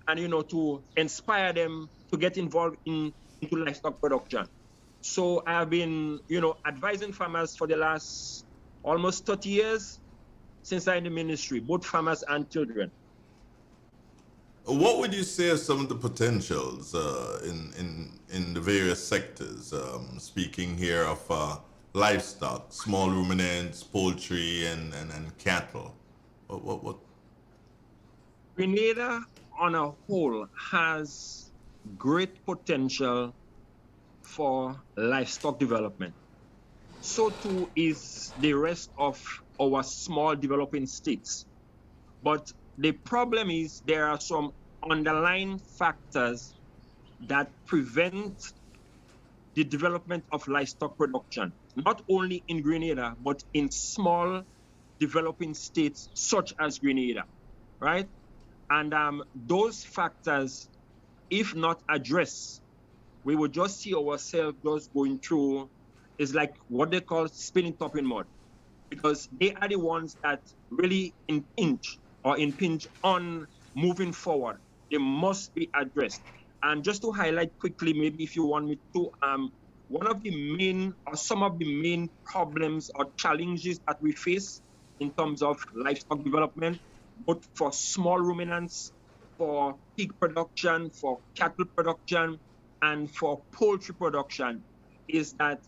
Speaker 16: and to inspire them to get involved into livestock production. So I have been, advising farmers for the last almost 30 years since I'm in the ministry, both farmers and children.
Speaker 2: What would you say are some of the potentials in the various sectors? Speaking here of livestock, small ruminants, poultry, and cattle. What?
Speaker 16: Grenada, on a whole, has great potential for livestock development. So too is the rest of our small developing states. But the problem is there are some underlying factors that prevent the development of livestock production, not only in Grenada, but in small developing states such as Grenada, right? And those factors, if not addressed, we will just see ourselves just going through, is like what they call spinning top in mud, because they are the ones that really impinge on moving forward. They must be addressed. And just to highlight quickly, maybe if you want me to, one of the main, or some of the main problems or challenges that we face in terms of livestock development, both for small ruminants, for pig production, for cattle production, and for poultry production, is that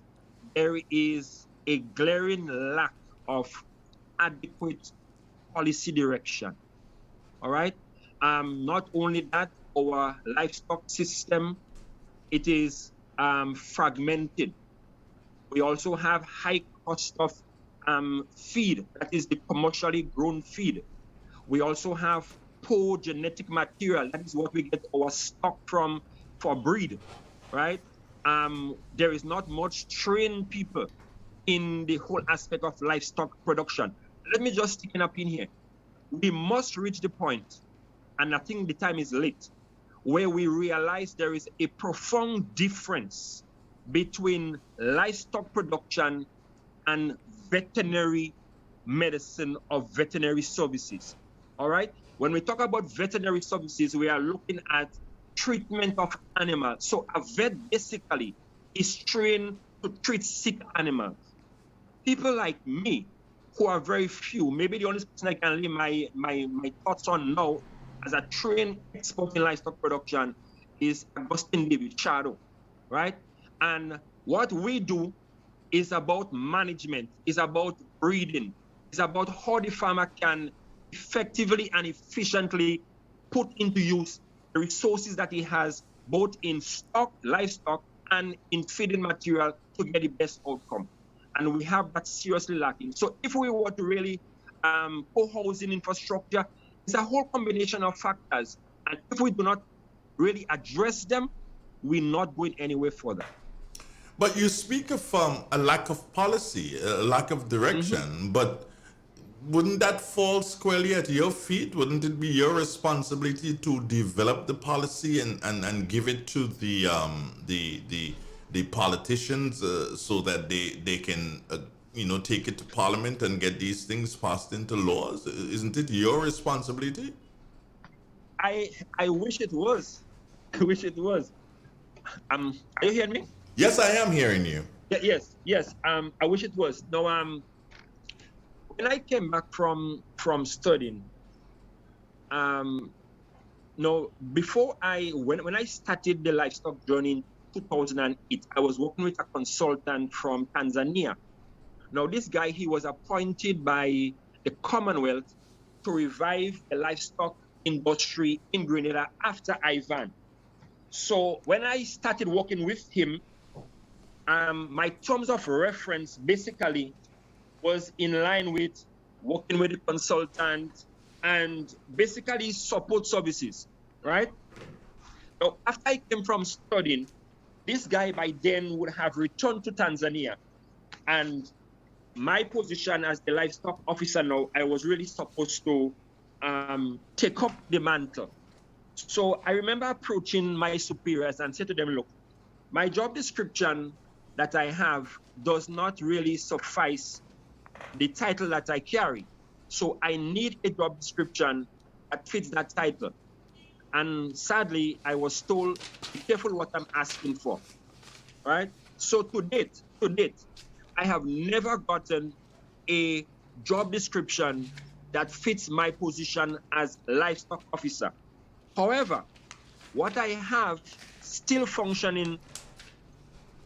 Speaker 16: there is a glaring lack of adequate policy direction. All right? Not only that, our livestock system, it is fragmented. We also have high cost of feed, that is the commercially grown feed. We also have poor genetic material, that is what we get our stock from for breed, right? There is not much trained people in the whole aspect of livestock production. Let me just stick it up in here. We must reach the point, and I think the time is late, where we realize there is a profound difference between livestock production and veterinary medicine or veterinary services. All right? When we talk about veterinary services, we are looking at treatment of animals. So a vet basically is trained to treat sick animals. People like me, who are very few, maybe the only person I can lay my thoughts on now as a trained expert in livestock production is Augustine David Shadow, right? And what we do is about management, is about breeding, is about how the farmer can effectively and efficiently put into use the resources that he has, both in stock, livestock, and in feeding material to get the best outcome. And we have that seriously lacking. So if we were to really co-housing infrastructure, it's a whole combination of factors. And if we do not really address them, we're not going anywhere further.
Speaker 2: But you speak of a lack of policy, a lack of direction, but wouldn't that fall squarely at your feet? Wouldn't it be your responsibility to develop the policy and give it to the politicians so that they can take it to Parliament and get these things passed into laws? Isn't it your responsibility?
Speaker 16: I wish it was. I wish it was. Are you hearing me?
Speaker 2: Yes, I am hearing you.
Speaker 16: Yes. I wish it was. No, when I came back from studying, before when I started the livestock journey in 2008, I was working with a consultant from Tanzania. Now, this guy, he was appointed by the Commonwealth to revive the livestock industry in Grenada after Ivan. So when I started working with him, my terms of reference basically was in line with working with the consultant and basically support services, right? Now, after I came from studying, this guy by then would have returned to Tanzania, and my position as the livestock officer now, I was really supposed to take up the mantle. So I remember approaching my superiors and said to them, look, my job description that I have does not really suffice the title that I carry. So I need a job description that fits that title. And sadly, I was told, be careful what I'm asking for, right? So to date, I have never gotten a job description that fits my position as livestock officer. However, what I have still functioning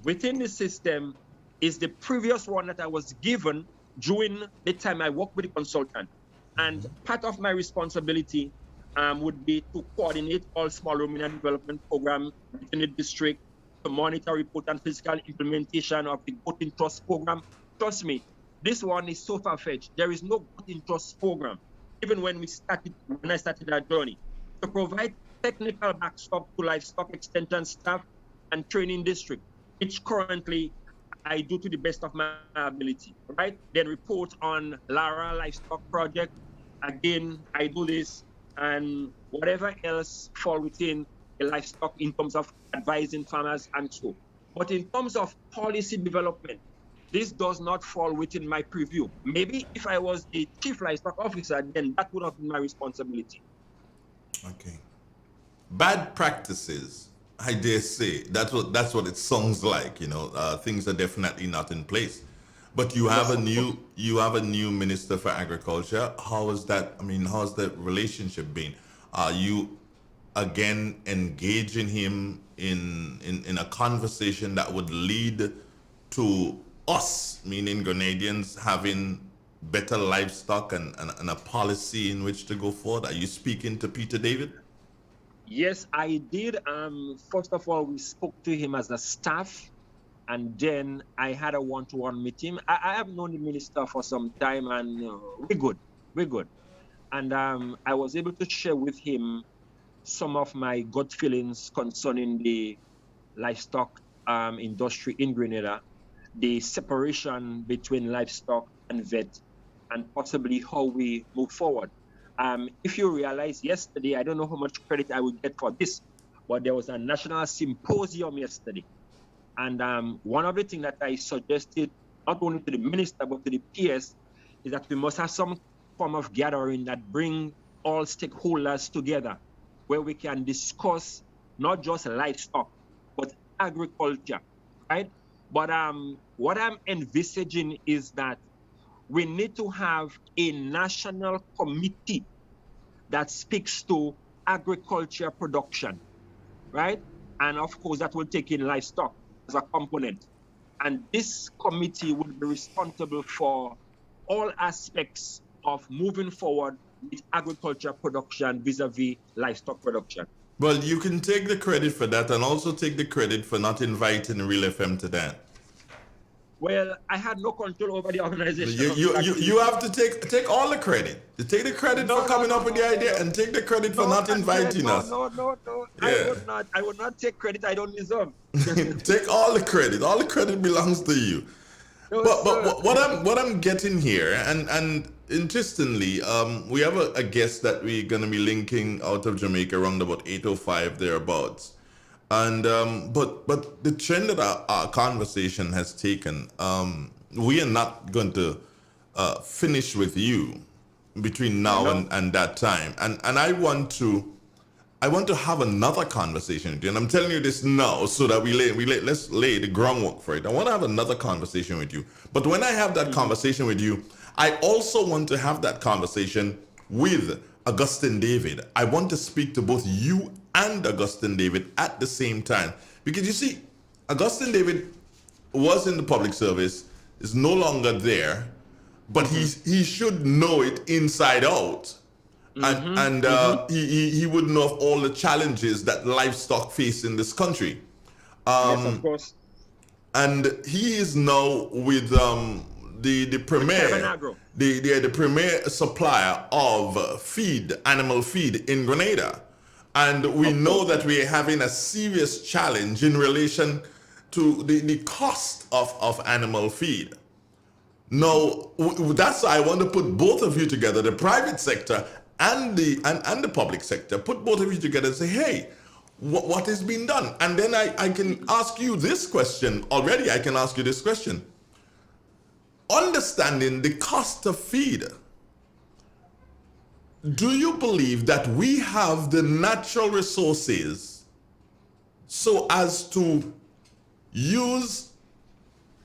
Speaker 16: within the system is the previous one that I was given during the time I worked with the consultant. And part of my responsibility would be to coordinate all small ruminant development programs within the district, to monitor, report, and physical implementation of the Goat in Trust program. Trust me, this one is so far-fetched. There is no Goat in Trust program, even when I started that journey. To provide technical backstop to livestock extension staff and training district, which currently I do to the best of my ability, right? Then report on Lara Livestock Project. Again, I do this, and whatever else fall within the livestock in terms of advising farmers and so. But in terms of policy development, this does not fall within my purview. Maybe if I was the chief livestock officer, then that would have been my responsibility.
Speaker 2: Okay. Bad practices, I dare say, that's what it sounds like. Things are definitely not in place. But you have a new minister for agriculture. How is that? I mean, how's the relationship been? Are you again engaging him in a conversation that would lead to us, meaning Grenadians, having better livestock and a policy in which to go forward? Are you speaking to Peter David?
Speaker 16: Yes, I did. First of all, we spoke to him as a staff, and then I had a one-to-one meeting. I have known the minister for some time, and we're good. And I was able to share with him some of my gut feelings concerning the livestock industry in Grenada, the separation between livestock and vet, and possibly how we move forward. If you realize yesterday, I don't know how much credit I would get for this, but there was a national symposium yesterday. And one of the things that I suggested, not only to the minister, but to the PS, is that we must have some form of gathering that bring all stakeholders together, where we can discuss not just livestock, but agriculture, right? But what I'm envisaging is that we need to have a national committee that speaks to agriculture production, right? And of course, that will take in livestock as a component. And this committee will be responsible for all aspects of moving forward with agriculture production vis-a-vis livestock production.
Speaker 2: Well, you can take the credit for that and also take the credit for not inviting Real FM to that.
Speaker 16: Well, I had no control over the organization.
Speaker 2: You have to take all the credit. You take the credit for coming up with the idea and take the credit for not inviting us.
Speaker 16: No.
Speaker 2: Yeah.
Speaker 16: I would not take credit I don't deserve.
Speaker 2: Take all the credit. All the credit belongs to you. But what I'm getting here, and interestingly, we have a guest that we're gonna be linking out of Jamaica around about 8:05 thereabouts, and but the trend that our conversation has taken, we are not going to finish with you between now and that time, and I want to have another conversation with you, and I'm telling you this now so that let's lay the groundwork for it. I want to have another conversation with you. But when I have that conversation with you, I also want to have that conversation with Augustine David. I want to speak to both you and Augustine David at the same time. Because you see, Augustine David was in the public service, is no longer there, but he should know it inside out. And he would know of all the challenges that livestock face in this country.
Speaker 16: Yes, of course.
Speaker 2: And he is now with the premier supplier of animal feed in Grenada. And we know that we are having a serious challenge in relation to the cost of animal feed. Now, that's why I want to put both of you together, the private sector and the public sector, put both of you together and say, hey, what is being done? And then I can ask you this question. Already I can ask you this question. Understanding the cost of feed, do you believe that we have the natural resources so as to use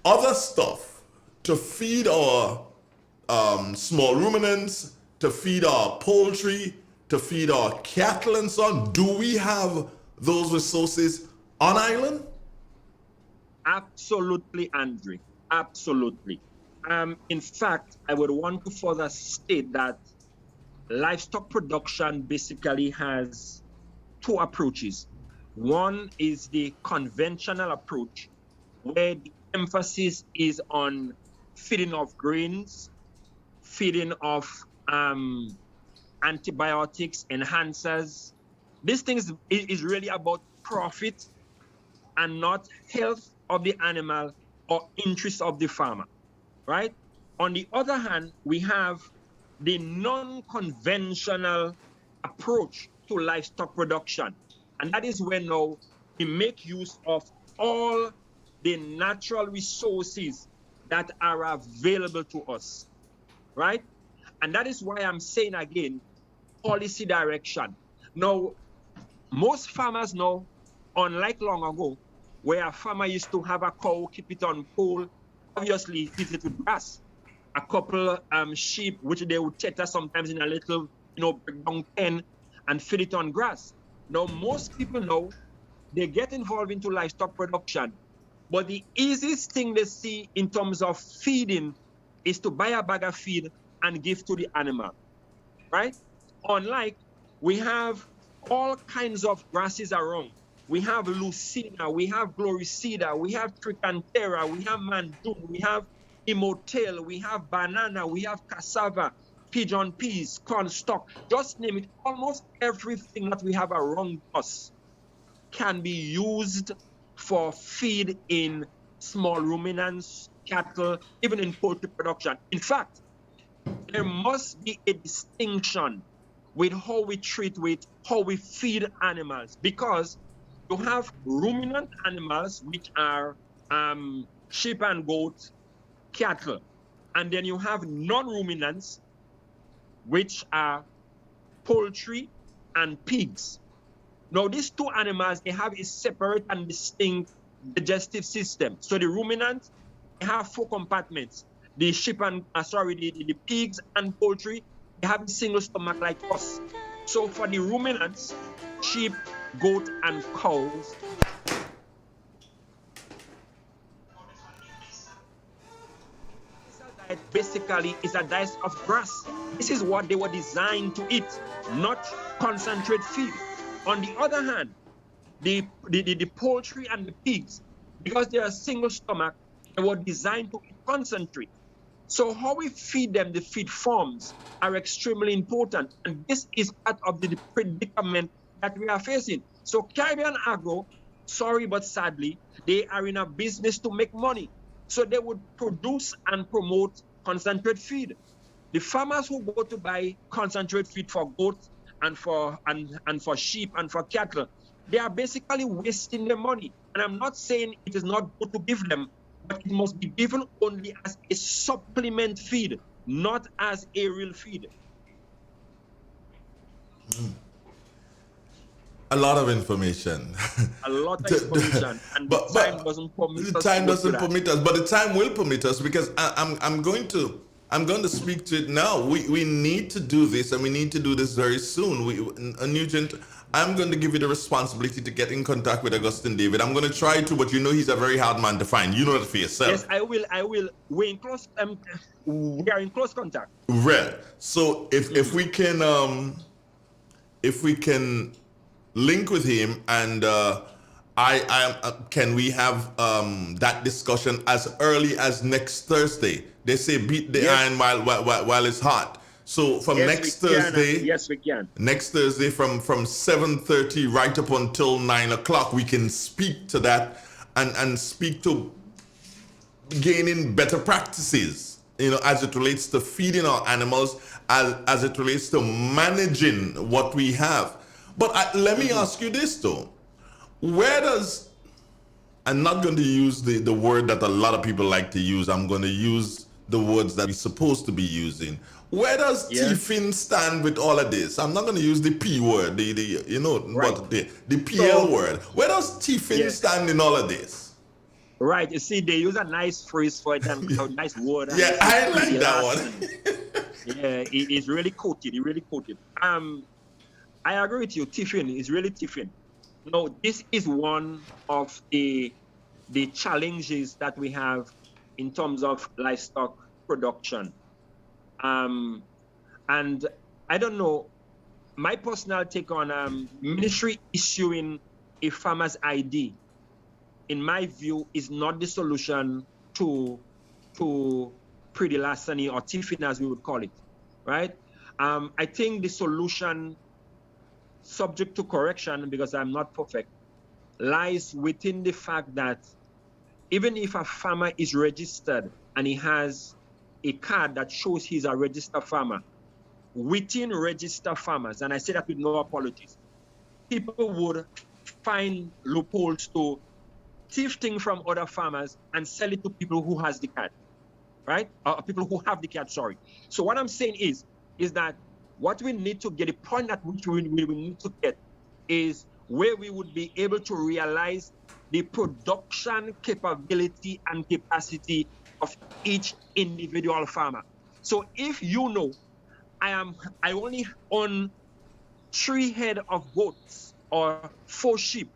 Speaker 2: other stuff to feed our small ruminants, to feed our poultry, to feed our cattle and so on? Do we have those resources on island?
Speaker 16: Absolutely, Andre. Absolutely. In fact, I would want to further state that livestock production basically has two approaches. One is the conventional approach, where the emphasis is on feeding of grains, feeding of antibiotics, enhancers. This thing is really about profit and not health of the animal or interest of the farmer, right? On the other hand, we have the non-conventional approach to livestock production. And that is when now we make use of all the natural resources that are available to us, right? And that is why I'm saying again, policy direction. Now, most farmers know, unlike long ago, where a farmer used to have a cow, keep it on pole, obviously feed it with grass. A couple sheep, which they would tether sometimes in a little, breakdown pen and feed it on grass. Now, most people know they get involved into livestock production, but the easiest thing they see in terms of feeding is to buy a bag of feed and give to the animal, right? Unlike, we have all kinds of grasses around. We have Lucina, we have Gloricida, we have Trichantera, we have Mandoon, we have Imotail, we have banana, we have cassava, pigeon peas, corn stalk, just name it. Almost everything that we have around us can be used for feed in small ruminants, cattle, even in poultry production. In fact, there must be a distinction with how we treat with how we feed animals, because you have ruminant animals, which are sheep and goat, cattle, and then you have non-ruminants, which are poultry and pigs. Now, these two animals, they have a separate and distinct digestive system. So the ruminants, they have 4 compartments. The sheep and the pigs and poultry, they have a single stomach like us. So for the ruminants, sheep, goat, and cows, diet basically is a diet of grass. This is what they were designed to eat, not concentrate feed. On the other hand, the poultry and the pigs, because they are single stomach, they were designed to eat concentrate. So how we feed them, the feed forms, are extremely important. And this is part of the predicament that we are facing. So Caribbean Agro, sorry but sadly, they are in a business to make money. So they would produce and promote concentrate feed. The farmers who go to buy concentrate feed for goats and for sheep and for cattle, they are basically wasting their money. And I'm not saying it is not good to give them, but it must be given only as a supplement feed, not as a real feed.
Speaker 2: A lot of information.
Speaker 16: A lot of information, and the time doesn't permit us.
Speaker 2: The time doesn't permit us, but the time will permit us, because I'm going to speak to it now. We need to do this, and we need to do this very soon. Nugent, I'm going to give you the responsibility to get in contact with Augustine David. I'm going to try to, but you know he's a very hard man to find. You know that for yourself.
Speaker 16: Yes, I will. We're in close. We are in close contact.
Speaker 2: Right. So if we can link with him, and can we have that discussion as early as next Thursday? They say beat the iron while it's hot. So from next Thursday,
Speaker 16: yes, we can.
Speaker 2: Next Thursday from 7:30 right up until 9 o'clock, we can speak to that and speak to gaining better practices, as it relates to feeding our animals, as it relates to managing what we have. But let me ask you this though, I'm not going to use the word that a lot of people like to use. I'm going to use the words that we're supposed to be using. Where does TFIN stand with all of this? I'm not going to use the P word, the PL word. Where does TFIN stand in all of this?
Speaker 16: Right. You see, they use a nice phrase for it, and a nice word.
Speaker 2: Yeah, I like that one.
Speaker 16: Yeah, it's really quoted. I agree with you. TFIN is really TFIN. This is one of the challenges that we have in terms of livestock production. And I don't know, my personal take on ministry issuing a farmer's ID, in my view, is not the solution to pretty larceny or TFIN, as we would call it, right? I think the solution, subject to correction because I'm not perfect, lies within the fact that even if a farmer is registered and he has a card that shows he's a registered farmer, within registered farmers, and I say that with no apologies, people would find loopholes to thief things from other farmers and sell it to people who has the card, right? Or people who have the card, sorry. So what I'm saying is that what we need to get, the point at which we need to get, is where we would be able to realize the production capability and capacity of each individual farmer. So if I only own 3 head of goats or 4 sheep,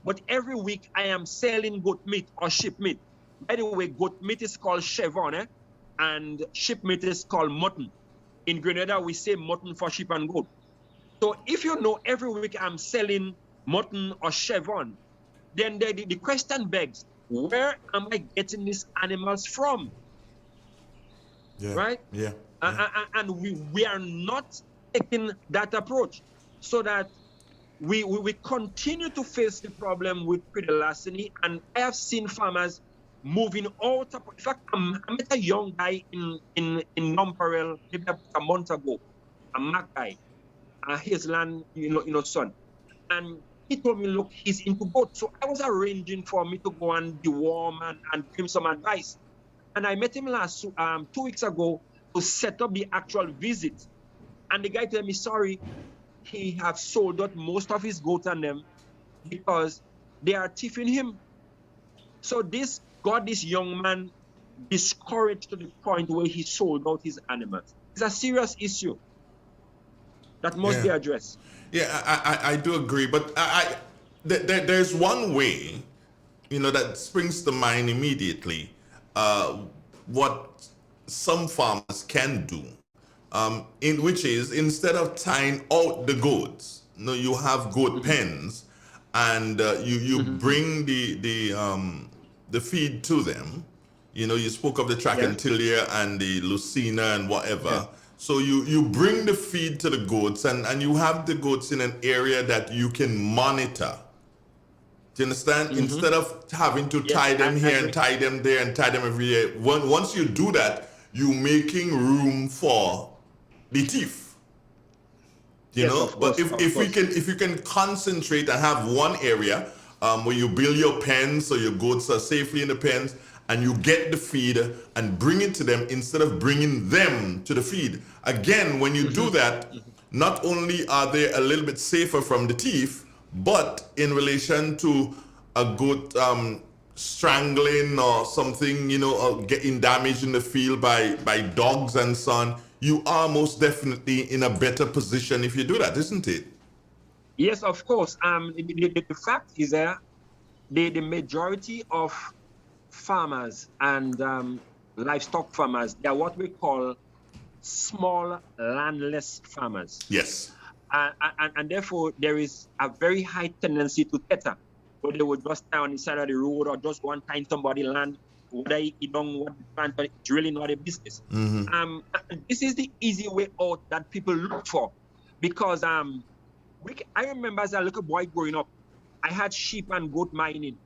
Speaker 16: but every week I am selling goat meat or sheep meat. By the way, goat meat is called chevron, and sheep meat is called mutton. In Grenada, we say mutton for sheep and goat. So if every week I'm selling mutton or chevron, then the question begs, where am I getting these animals from?
Speaker 2: Yeah.
Speaker 16: Right?
Speaker 2: Yeah.
Speaker 16: And we are not taking that approach, so that we continue to face the problem with pretty larceny. And I have seen farmers moving out. In fact, I met a young guy in Nonpareil maybe about a month ago, a Mac guy, his land, son. And he told me, look, he's into goats. So I was arranging for me to go and deworm and give him some advice. And I met him 2 weeks ago to set up the actual visit. And the guy told me, sorry, he has sold out most of his goats and them because they are thieving him. So this got this young man discouraged to the point where he sold out his animals. It's a serious issue that must be addressed.
Speaker 2: Yeah, I do agree, but there's one way, that springs to mind immediately. What some farmers can do, which is, instead of tying out the goats, you have goat pens, and you bring the feed to them. You spoke of the Trachantilia and the Lucina and whatever. Yeah. So you bring the feed to the goats, and you have the goats in an area that you can monitor. Do you understand? Instead of having to tie them here and tie them there and tie them everywhere. Once you do that, you're making room for the thief. You know? But if you can concentrate and have one area where you build your pens so your goats are safely in the pens, and you get the feed and bring it to them instead of bringing them to the feed. Again, when you do that, not only are they a little bit safer from the thief, but in relation to a goat strangling or something, you know, or getting damaged in the field by dogs and so on, you are most definitely in a better position if you do that, isn't it?
Speaker 16: Yes, of course. The fact is that the majority of farmers and livestock farmers, they are what we call small landless farmers.
Speaker 2: Yes.
Speaker 16: And therefore, there is a very high tendency to tether, where they would just stand on the side of the road or just one time somebody land, whether you don't want to plant, it's really not a business. This is the easy way out that people look for, because I remember as a little boy growing up, I had sheep and goat mining,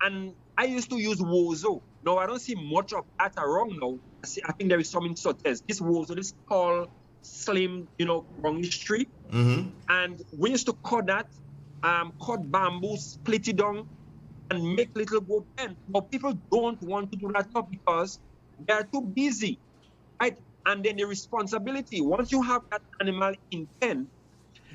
Speaker 16: and I used to use Wozo. Now, I don't see much of that around now. I think there is some in Sotes. This Wozo, this tall, slim, you know, longish tree. And we used to cut that, cut bamboo, split it down, and make little goat pen. But people don't want to do that now because they are too busy, right? And then the responsibility, once you have that animal in pen,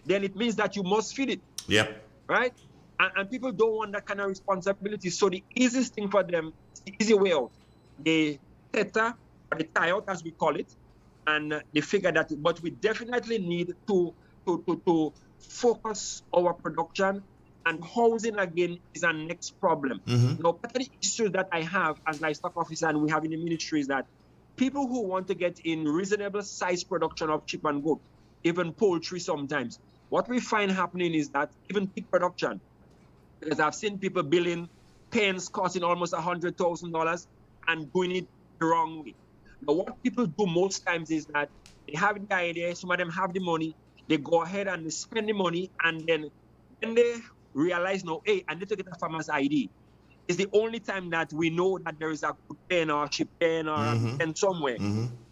Speaker 16: then it means that you must feed it.
Speaker 2: Yep.
Speaker 16: Right? And people don't want that kind of responsibility. So the easiest thing for them is the easy way out. They tether, or they tie out, as we call it, and they figure that. But we definitely need to focus our production, and housing again is our next problem. Now, part of the issues that I have as livestock officer and we have in the ministry is that people who want to get in reasonable size production of sheep and goat, even poultry sometimes, what we find happening is that even pig production, because I've seen people building pens costing almost $100,000 and doing it the wrong way. But what people do most times is that they have the idea, some of them have the money, they go ahead and they spend the money, and then when they realize, no, hey, I need to get a farmer's ID. It's the only time that we know that there is a good pen or a cheap pen or a pen somewhere.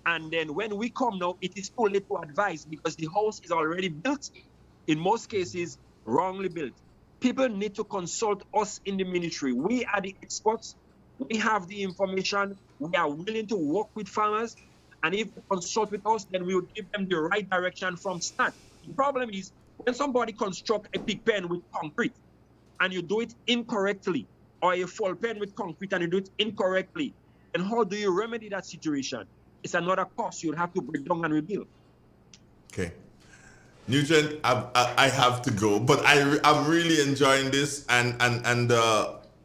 Speaker 16: And then when we come now, it is too late to advise because the house is already built, in most cases, wrongly built. People need to consult us in the ministry. We are the experts. We have the information. We are willing to work with farmers. And if they consult with us, then we will give them the right direction from start. The problem is when somebody constructs a pig pen with concrete and you do it incorrectly, or a full pen with concrete and you do it incorrectly, then how do you remedy that situation? It's another cost you'll have to break down and rebuild.
Speaker 2: Okay. Nugent, I have to go, but I'm really enjoying this, and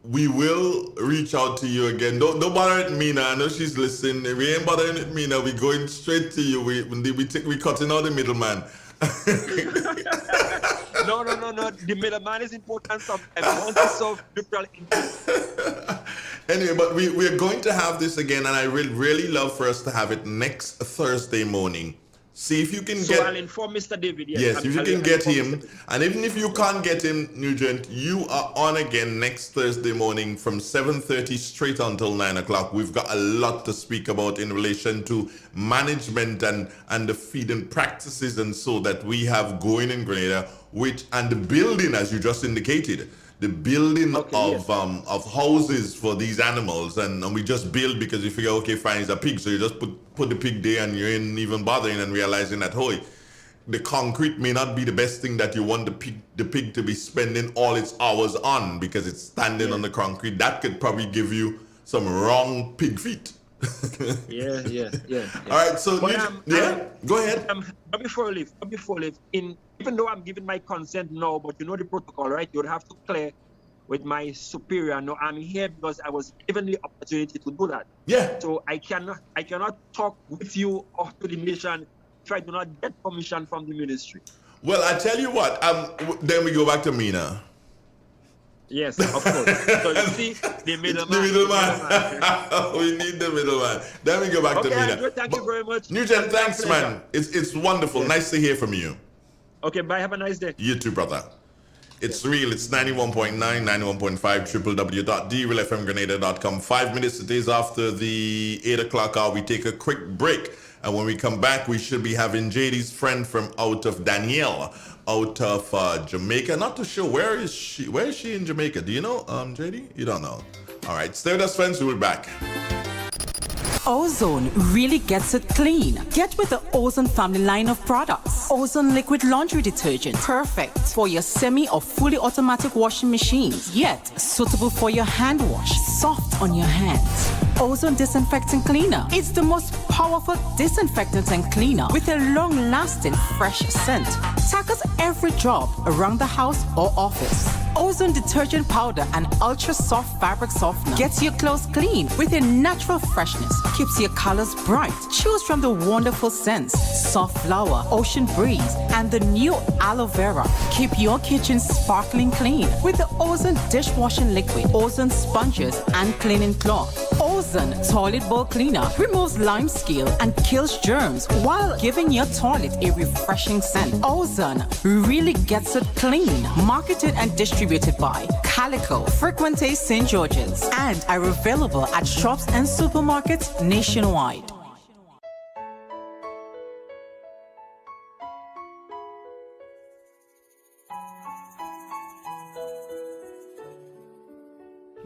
Speaker 2: we will reach out to you again. Don't bother with Mina. I know she's listening. We ain't bothering with Mina. We're going straight to you. We cutting out the middleman.
Speaker 16: No. The middleman is important sometimes. Once you solve neutral interest.
Speaker 2: Anyway, but we're going to have this again, and I would really love for us to have it next Thursday morning. See if you can
Speaker 16: So I'll inform Mr. David.
Speaker 2: Yes, if you can get him. And even if you can't get him, Nugent, you are on again next Thursday morning from 7:30 straight until 9 o'clock. We've got a lot to speak about in relation to management and the feeding practices and so that we have going in Grenada, and the building, as you just indicated, the building of houses for these animals, and we just build because we figure, okay, fine, it's a pig, so you just put the pig there and you ain't even bothering and realizing that, the concrete may not be the best thing that you want the pig to be spending all its hours on because it's standing on the concrete. That could probably give you some wrong pig feet.
Speaker 16: Yeah.
Speaker 2: All right, so go ahead.
Speaker 16: Before I leave, even though I'm giving my consent now, but you know the protocol, right? You would have to clear with my superior. No, I'm here because I was given the opportunity to do that.
Speaker 2: Yeah.
Speaker 16: So I cannot talk with you or to the nation if I do not get permission from the ministry.
Speaker 2: Well, I tell you what. Then we go back to Mina.
Speaker 16: Yes, of course. So you see, the middleman.
Speaker 2: We need the middleman. Then we go back to Mina.
Speaker 16: Andrew, thank you very much.
Speaker 2: Nugent, thanks, man. It's wonderful. Nice to hear from you.
Speaker 16: Okay, bye. Have a nice day.
Speaker 2: You too, brother. It's real. It's 91.9, 91.5, www.drealfmgrenada.com. 5 minutes it is after the 8 o'clock hour. We take a quick break. And when we come back, we should be having JD's friend from out of Danielle, out of Jamaica. Not too sure. Where is she in Jamaica? Do you know, JD? You don't know. All right. Stay with us, friends. We'll be back.
Speaker 5: Ozone really gets it clean. Get with the Ozone family line of products. Ozone liquid laundry detergent. Perfect for your semi or fully automatic washing machines. Yet suitable for your hand wash. Soft on your hands. Ozone disinfectant cleaner. It's the most powerful disinfectant and cleaner with a long-lasting fresh scent. Tackles every job around the house or office. Ozone detergent powder and ultra soft fabric softener gets your clothes clean with a natural freshness. Keeps your colors bright. Choose from the wonderful scents: soft flower, ocean breeze, and the new aloe vera. Keep your kitchen sparkling clean with the Ozone dishwashing liquid, Ozone sponges and cleaning cloth. Ozone toilet bowl cleaner removes lime scale and kills germs while giving your toilet a refreshing scent. Ozone really gets it clean. Marketed and distributed by Calico, Frequente St. George's, and are available at shops and supermarkets nationwide.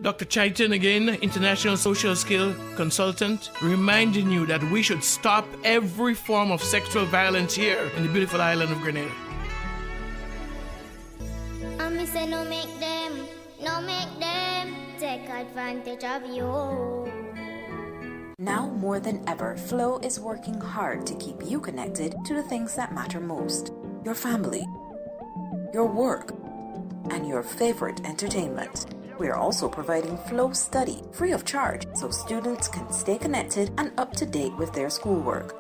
Speaker 17: Dr. Chaitan again, international social skill consultant, reminding you that we should stop every form of sexual violence here in the beautiful island of Grenada.
Speaker 11: And me say no make them take advantage of you.
Speaker 18: Now more than ever, Flow is working hard to keep you connected to the things that matter most: your family, your work, and your favorite entertainment. We are also providing Flow Study free of charge so students can stay connected and up to date with their schoolwork.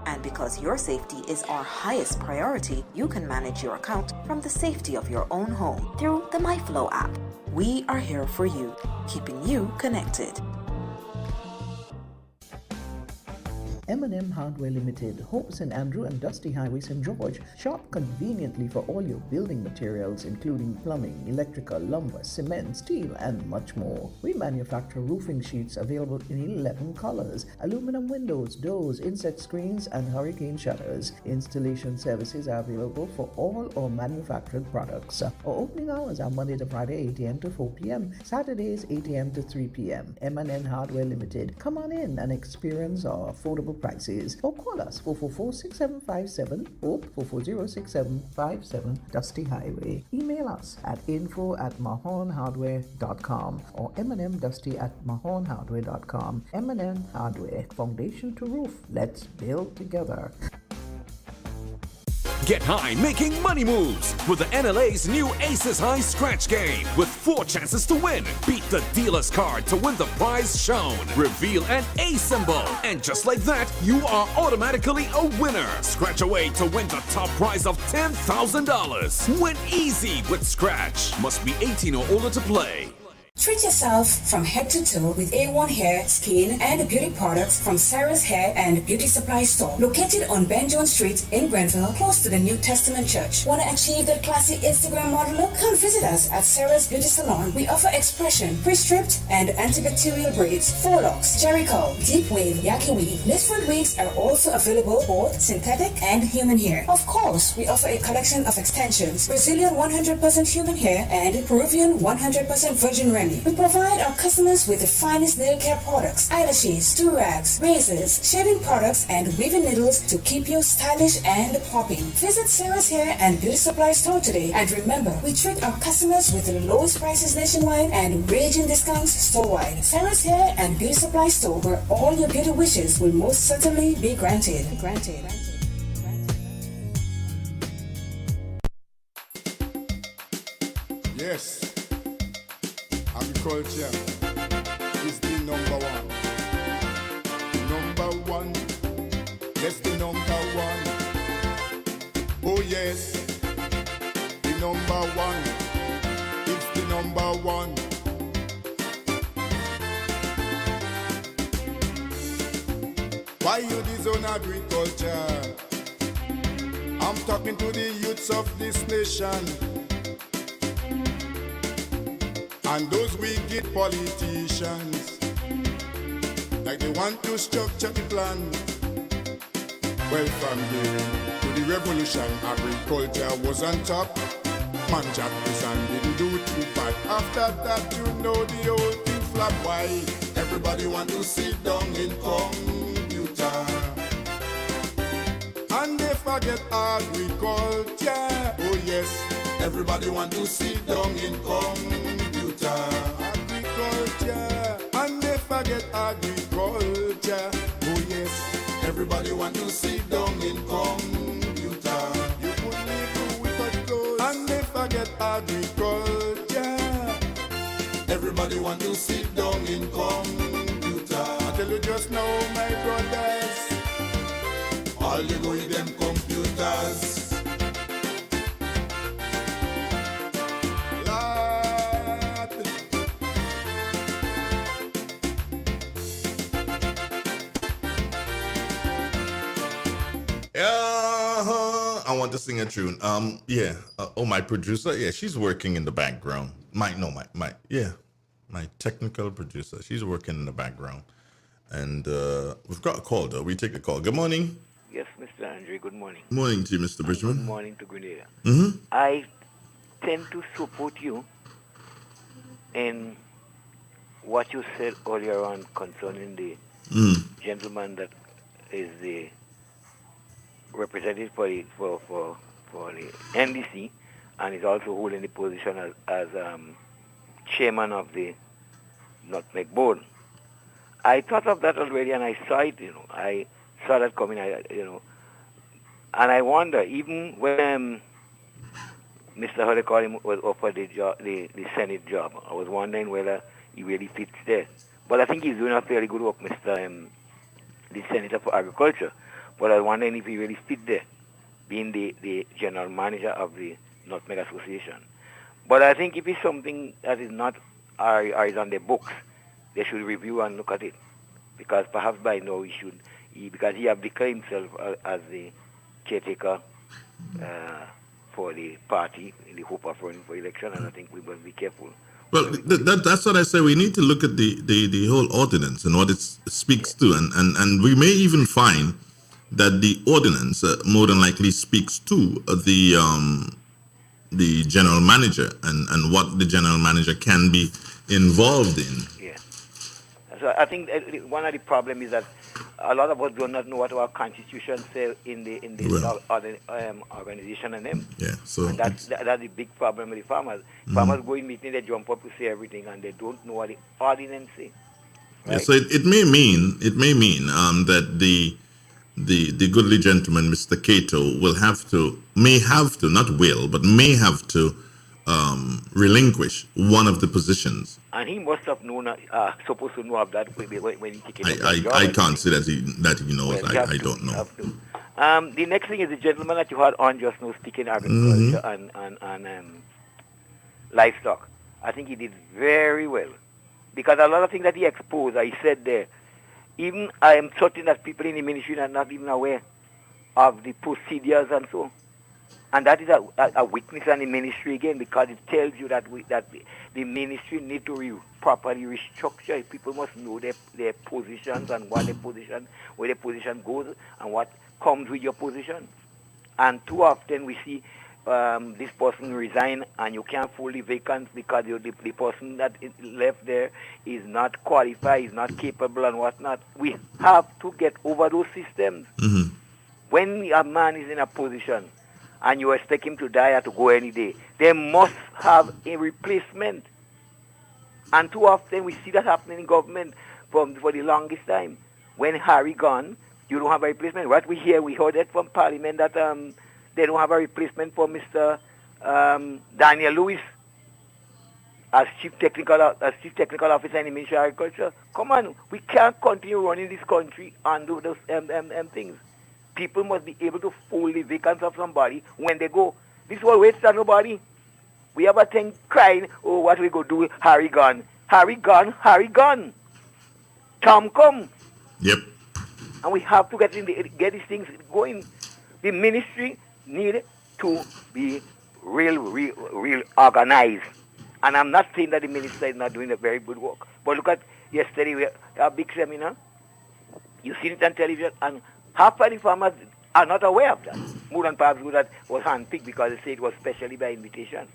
Speaker 18: And because your safety is our highest priority, you can manage your account from the safety of your own home through the MyFlow app. We are here for you, keeping you connected.
Speaker 9: M&M Hardware Limited, Hope St. Andrew and Dusty Highway, St. George. Shop conveniently for all your building materials, including plumbing, electrical, lumber, cement, steel, and much more. We manufacture roofing sheets available in 11 colors, aluminum windows, doors, inset screens, and hurricane shutters. Installation services are available for all our manufactured products. Our opening hours are Monday to Friday, 8 a.m. to 4 p.m., Saturdays, 8 a.m. to 3 p.m. M&M Hardware Limited. Come on in and experience our affordable prices, or call us 444-6757 or 440-6757 Dusty Highway. Email us at info@mahonhardware.com or mnmdusty@mahonhardware.com. M&M Hardware, foundation to roof. Let's build together.
Speaker 6: Get high making money moves with the NLA's new Aces High Scratch game with 4 chances to win. Beat the dealer's card to win the prize shown. Reveal an A symbol. And just like that, you are automatically a winner. Scratch away to win the top prize of $10,000. Win easy with Scratch. Must be 18 or older to play.
Speaker 19: Treat yourself from head to toe with A1 hair, skin, and beauty products from Sarah's Hair and Beauty Supply Store, located on Ben Jones Street in Grenville, close to the New Testament Church. Want to achieve that classy Instagram model look? Come visit us at Sarah's Beauty Salon. We offer expression, pre-stripped, and antibacterial braids, forelocks, Jericho, deep wave, yaki weave. Lisford wigs are also available, both synthetic and human hair. Of course, we offer a collection of extensions, Brazilian 100% human hair and Peruvian 100% virgin red. We provide our customers with the finest nail care products, eyelashes, do-rags, razors, shaving products, and weaving needles to keep you stylish and popping. Visit Sarah's Hair and Beauty Supply Store today, and remember, we treat our customers with the lowest prices nationwide and raging discounts store-wide. Sarah's Hair and Beauty Supply Store, where all your beauty wishes will most certainly be granted.
Speaker 1: Yes. Agriculture is the number one. Number one. Yes, the number one. Oh yes, the number one. It's the number one. Why you disown agriculture? I'm talking to the youths of this nation. And those wicked politicians, like they want to structure the plan. Well, from the to the revolution, agriculture was on top. Man jacked his and didn't do too bad. After that, you know the whole thing flop. Why? Everybody want to sit down in computer. And they forget agriculture. Oh yes, everybody want to sit down in computer. Agriculture. And they forget agriculture. Oh yes, everybody want to sit down in computer. You could live without gold. And they forget agriculture. Everybody want to sit down in computer. I tell you just now, my brothers, all you go with them computers.
Speaker 2: I want to sing a tune. My producer, she's working in the background. My technical producer, she's working in the background. And we've got a call though. We take a call. Good morning.
Speaker 20: Yes, Mr. Andre, good morning.
Speaker 2: Morning to you, Mr. Bridgman.
Speaker 20: Good morning to Grenada.
Speaker 2: Mm-hmm.
Speaker 20: I tend to support you in what you said earlier on concerning the gentleman that is the representative for the NDC and is also holding the position as chairman of the Nutmeg Board. I thought of that already and I saw it, I saw that coming, and I wonder, even when Mr. Hodekari was offered the Senate job, I was wondering whether he really fits there. But I think he's doing a fairly good work, the Senator for Agriculture. But I was wondering if he really fit there, being the general manager of the Nutmeg Association. But I think if it's something that is not or is on the books, they should review and look at it. Because perhaps by now because he has declared himself as the caretaker for the party in the hope of running for election, and I think we must be careful.
Speaker 2: Well, that's what I say. We need to look at the whole ordinance and what it speaks to, and we may even find that the ordinance more than likely speaks to the general manager and what the general manager can be involved in.
Speaker 20: Yeah. So I think one of the problems is that a lot of us do not know what our constitution says in the organization and them.
Speaker 2: Yeah. So
Speaker 20: and that's the big problem with the farmers. Farmers go in meeting, they jump up to say everything, and they don't know what the ordinance says. Right?
Speaker 2: Yeah. So it may mean that the goodly gentleman, Mr. Cato, may have to relinquish one of the positions.
Speaker 20: And he must have known, supposed to know of that when he took it.
Speaker 2: I can't say that he knows. Well, I don't know.
Speaker 20: The next thing is the gentleman that you had on just now speaking agriculture and livestock. I think he did very well. Because a lot of things that he exposed, he said there, even I am certain that people in the ministry are not even aware of the procedures and so on. And that is a weakness in the ministry again, because it tells you that the ministry need to properly restructure. People must know their positions and where their position goes and what comes with your position. And too often we see this person resign and you can't fill the vacant because the person that is left there is not qualified, is not capable and whatnot. We have to get over those systems.
Speaker 2: Mm-hmm.
Speaker 20: When a man is in a position and you expect him to die or to go any day, they must have a replacement. And too often we see that happening in government for the longest time. When Harry gone, you don't have a replacement. What we heard that from Parliament that they don't have a replacement for Mr. Daniel Lewis as chief technical officer in the Ministry of Agriculture. Come on, we can't continue running this country and do those things. People must be able to fill the vacancy of somebody when they go. This will wait for nobody. We have a thing crying, oh, what we go do? Harry gone. Harry gone. Harry gone. Tom come.
Speaker 2: Yep.
Speaker 20: And we have to get these things going. The ministry need to be real organized And I'm not saying that the minister is not doing a very good work. But look at yesterday, we had a big seminar. You seen it on television, and half of the farmers are not aware of that. More than perhaps that was handpicked because they say it was specially by invitation.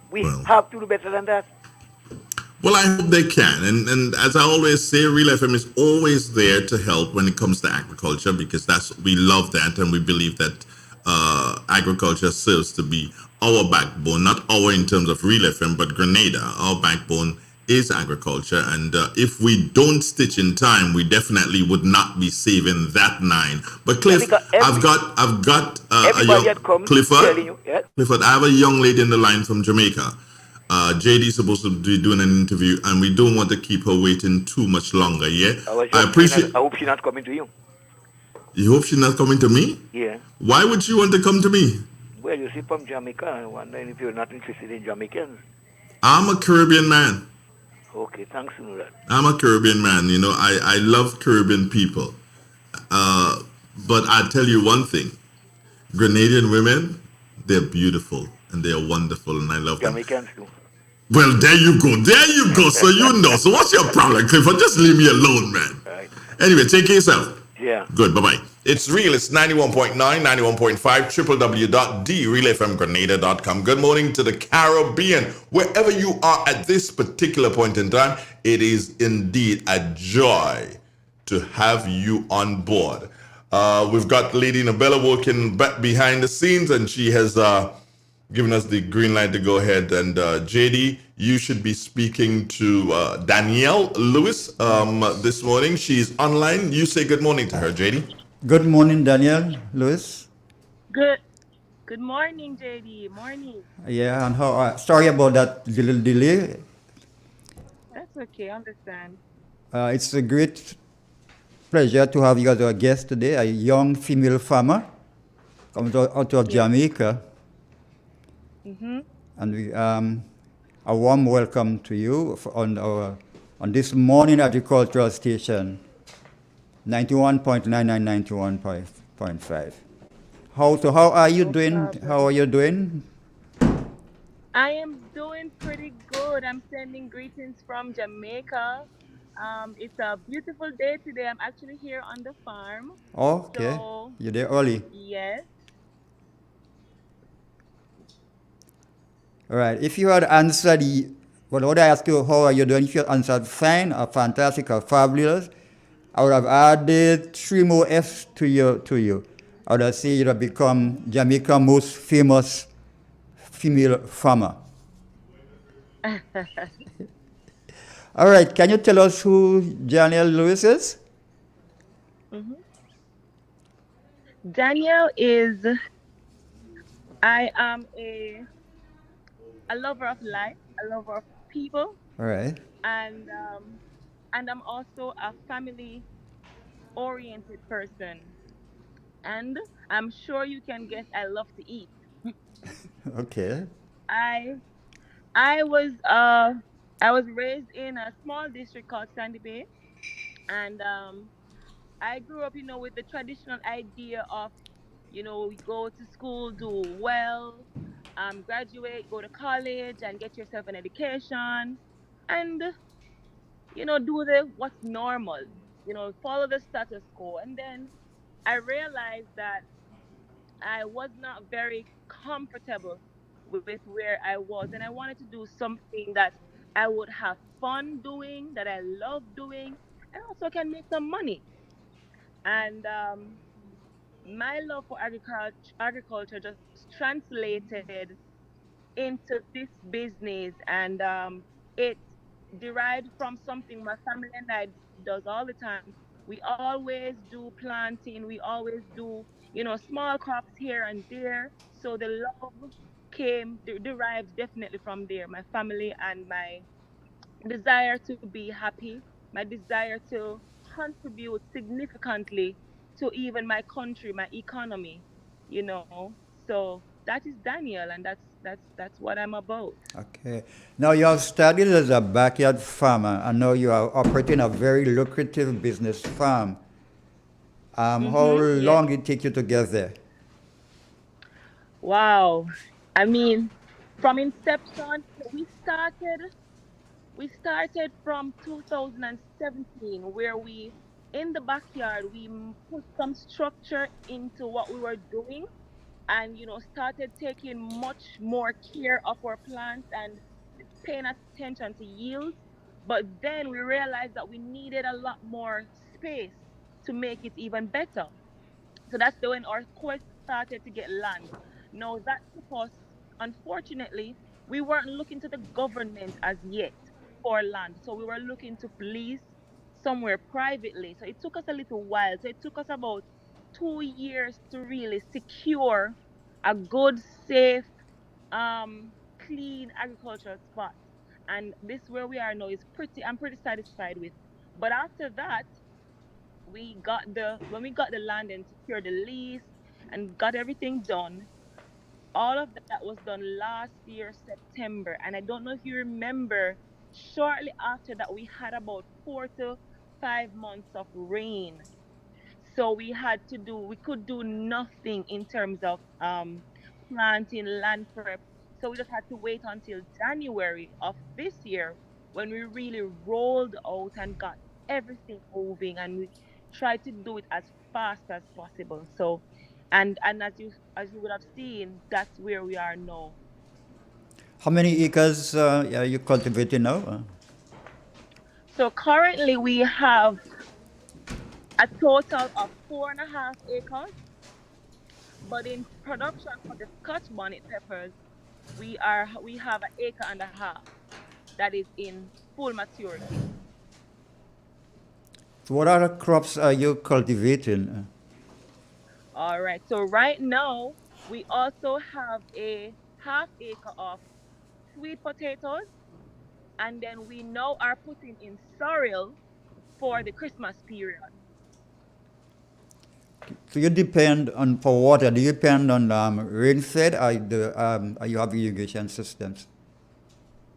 Speaker 20: We have to do better than that.
Speaker 2: Well, I hope they can. And as I always say, Real FM is always there to help when it comes to agriculture, because we love that, and we believe that agriculture serves to be our backbone, not our in terms of Real FM, but Grenada. Our backbone is agriculture, and if we don't stitch in time, we definitely would not be saving that 9. But Cliff, I've got a young Clifford. Clifford, I have a young lady in the line from Jamaica. JD is supposed to be doing an interview, and we don't want to keep her waiting too much longer. Yeah, I appreciate.
Speaker 20: I hope she's not coming to you.
Speaker 2: You hope she's not coming to me?
Speaker 20: Yeah.
Speaker 2: Why would she want to come to me?
Speaker 20: Well, you see, from Jamaica, I wonder if you're not interested in Jamaicans.
Speaker 2: I'm a Caribbean man.
Speaker 20: Okay, thanks to know that.
Speaker 2: I'm a Caribbean man. You know, I love Caribbean people. But I tell you one thing: Grenadian women, they're beautiful and they're wonderful, and I love them.
Speaker 20: Jamaicans too.
Speaker 2: Well, there you go. There you go. So you know. So what's your problem, Clifford? Just leave me alone, man.
Speaker 20: Right.
Speaker 2: Anyway, take care of yourself.
Speaker 20: Yeah.
Speaker 2: Good. Bye-bye. It's Real. It's 91.9, 91.5, www.realfmgrenada.com. Good morning to the Caribbean. Wherever you are at this particular point in time, it is indeed a joy to have you on board. We've got Lady Nabella working back behind the scenes, and she has given us the green light to go ahead. And JD, you should be speaking to Danielle Lewis this morning. She's online. You say good morning to her, JD.
Speaker 3: Good morning, Danielle Lewis.
Speaker 21: Good morning, JD. Morning.
Speaker 3: Yeah, and how? Sorry about that little delay.
Speaker 21: That's okay. I understand.
Speaker 3: It's a great pleasure to have you as our guest today, a young female farmer comes out of Jamaica.
Speaker 21: Mm-hmm.
Speaker 3: And we, a warm welcome to you on this morning agricultural station, 91.99, 91.5. How are you doing? How are you doing?
Speaker 21: I am doing pretty good. I'm sending greetings from Jamaica. It's a beautiful day today. I'm actually here on the farm.
Speaker 3: Okay.
Speaker 21: So,
Speaker 3: you're there early.
Speaker 21: Yes.
Speaker 3: All right. If you had answered what I asked you, how are you doing? If you had answered fine or fantastic or fabulous, I would have added 3 more F's to you. I would have said you'd have become Jamaica's most famous female farmer. All right. Can you tell us who Danielle Lewis is?
Speaker 21: Mm-hmm. Danielle is, I am a lover of life, a lover of people.
Speaker 3: All right.
Speaker 21: And I'm also a family-oriented person. And I'm sure you can guess I love to eat.
Speaker 3: Okay.
Speaker 21: I was raised in a small district called Sandy Bay, and I grew up, with the traditional idea of, you go to school, do well, graduate, go to college, and get yourself an education, and do what's normal, follow the status quo. And then I realized that I was not very comfortable with where I was, and I wanted to do something that I would have fun doing, that I love doing, and also can make some money. And my love for agriculture just translated into this business, and it derived from something my family and I does all the time. We always do planting, we always do, small crops here and there. So the love derived definitely from there. My family and my desire to be happy, my desire to contribute significantly to even my country, my economy, So that is Danielle, and that's what I'm about.
Speaker 3: Okay. Now you have studied as a backyard farmer, and now you are operating a very lucrative business farm. How long did it take you to get there?
Speaker 21: Wow. I mean, From inception, we started from 2017, where we in the backyard put some structure into what we were doing, and started taking much more care of our plants and paying attention to yields. But then we realized that we needed a lot more space to make it even better. So that's when our quest started to get land. Now that took us, unfortunately, we weren't looking to the government as yet for land. So we were looking to lease somewhere privately. So it took us a little while. So it took us about 2 years to really secure a good, safe, clean agricultural spot. And this where we are now is I'm pretty satisfied with. But after that, when we got the land and secured the lease and got everything done, all of that was done last year September. And I don't know if you remember, shortly after that we had about 4 to 5 months of rain. So we could do nothing in terms of planting, land prep. So we just had to wait until January of this year when we really rolled out and got everything moving, and we tried to do it as fast as possible. So and as you would have seen, that's where we are now.
Speaker 3: How many acres are you cultivating now?
Speaker 21: So currently we have a total of 4.5 acres, but in production for the Scotch bonnet peppers, we have 1.5 acres that is in full maturity.
Speaker 3: So what other crops are you cultivating?
Speaker 21: All right. So right now we also have a 1/2 acre of sweet potatoes, and then we now are putting in sorrel for the Christmas period.
Speaker 3: So you depend on, for water, do you depend on rain-fed or you have irrigation systems?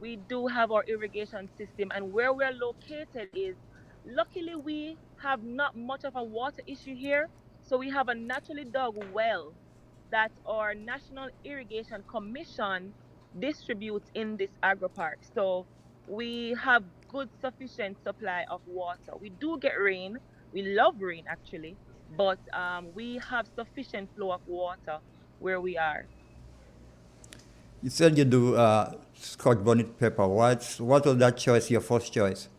Speaker 21: We do have our irrigation system, and where we're located is, luckily we have not much of a water issue here. So we have a naturally dug well that our National Irrigation Commission distributes in this agro park. So we have good sufficient supply of water. We do get rain. We love rain actually, but we have sufficient flow of water where we are.
Speaker 3: You said you do Scotch bonnet pepper. What was that choice, your first choice?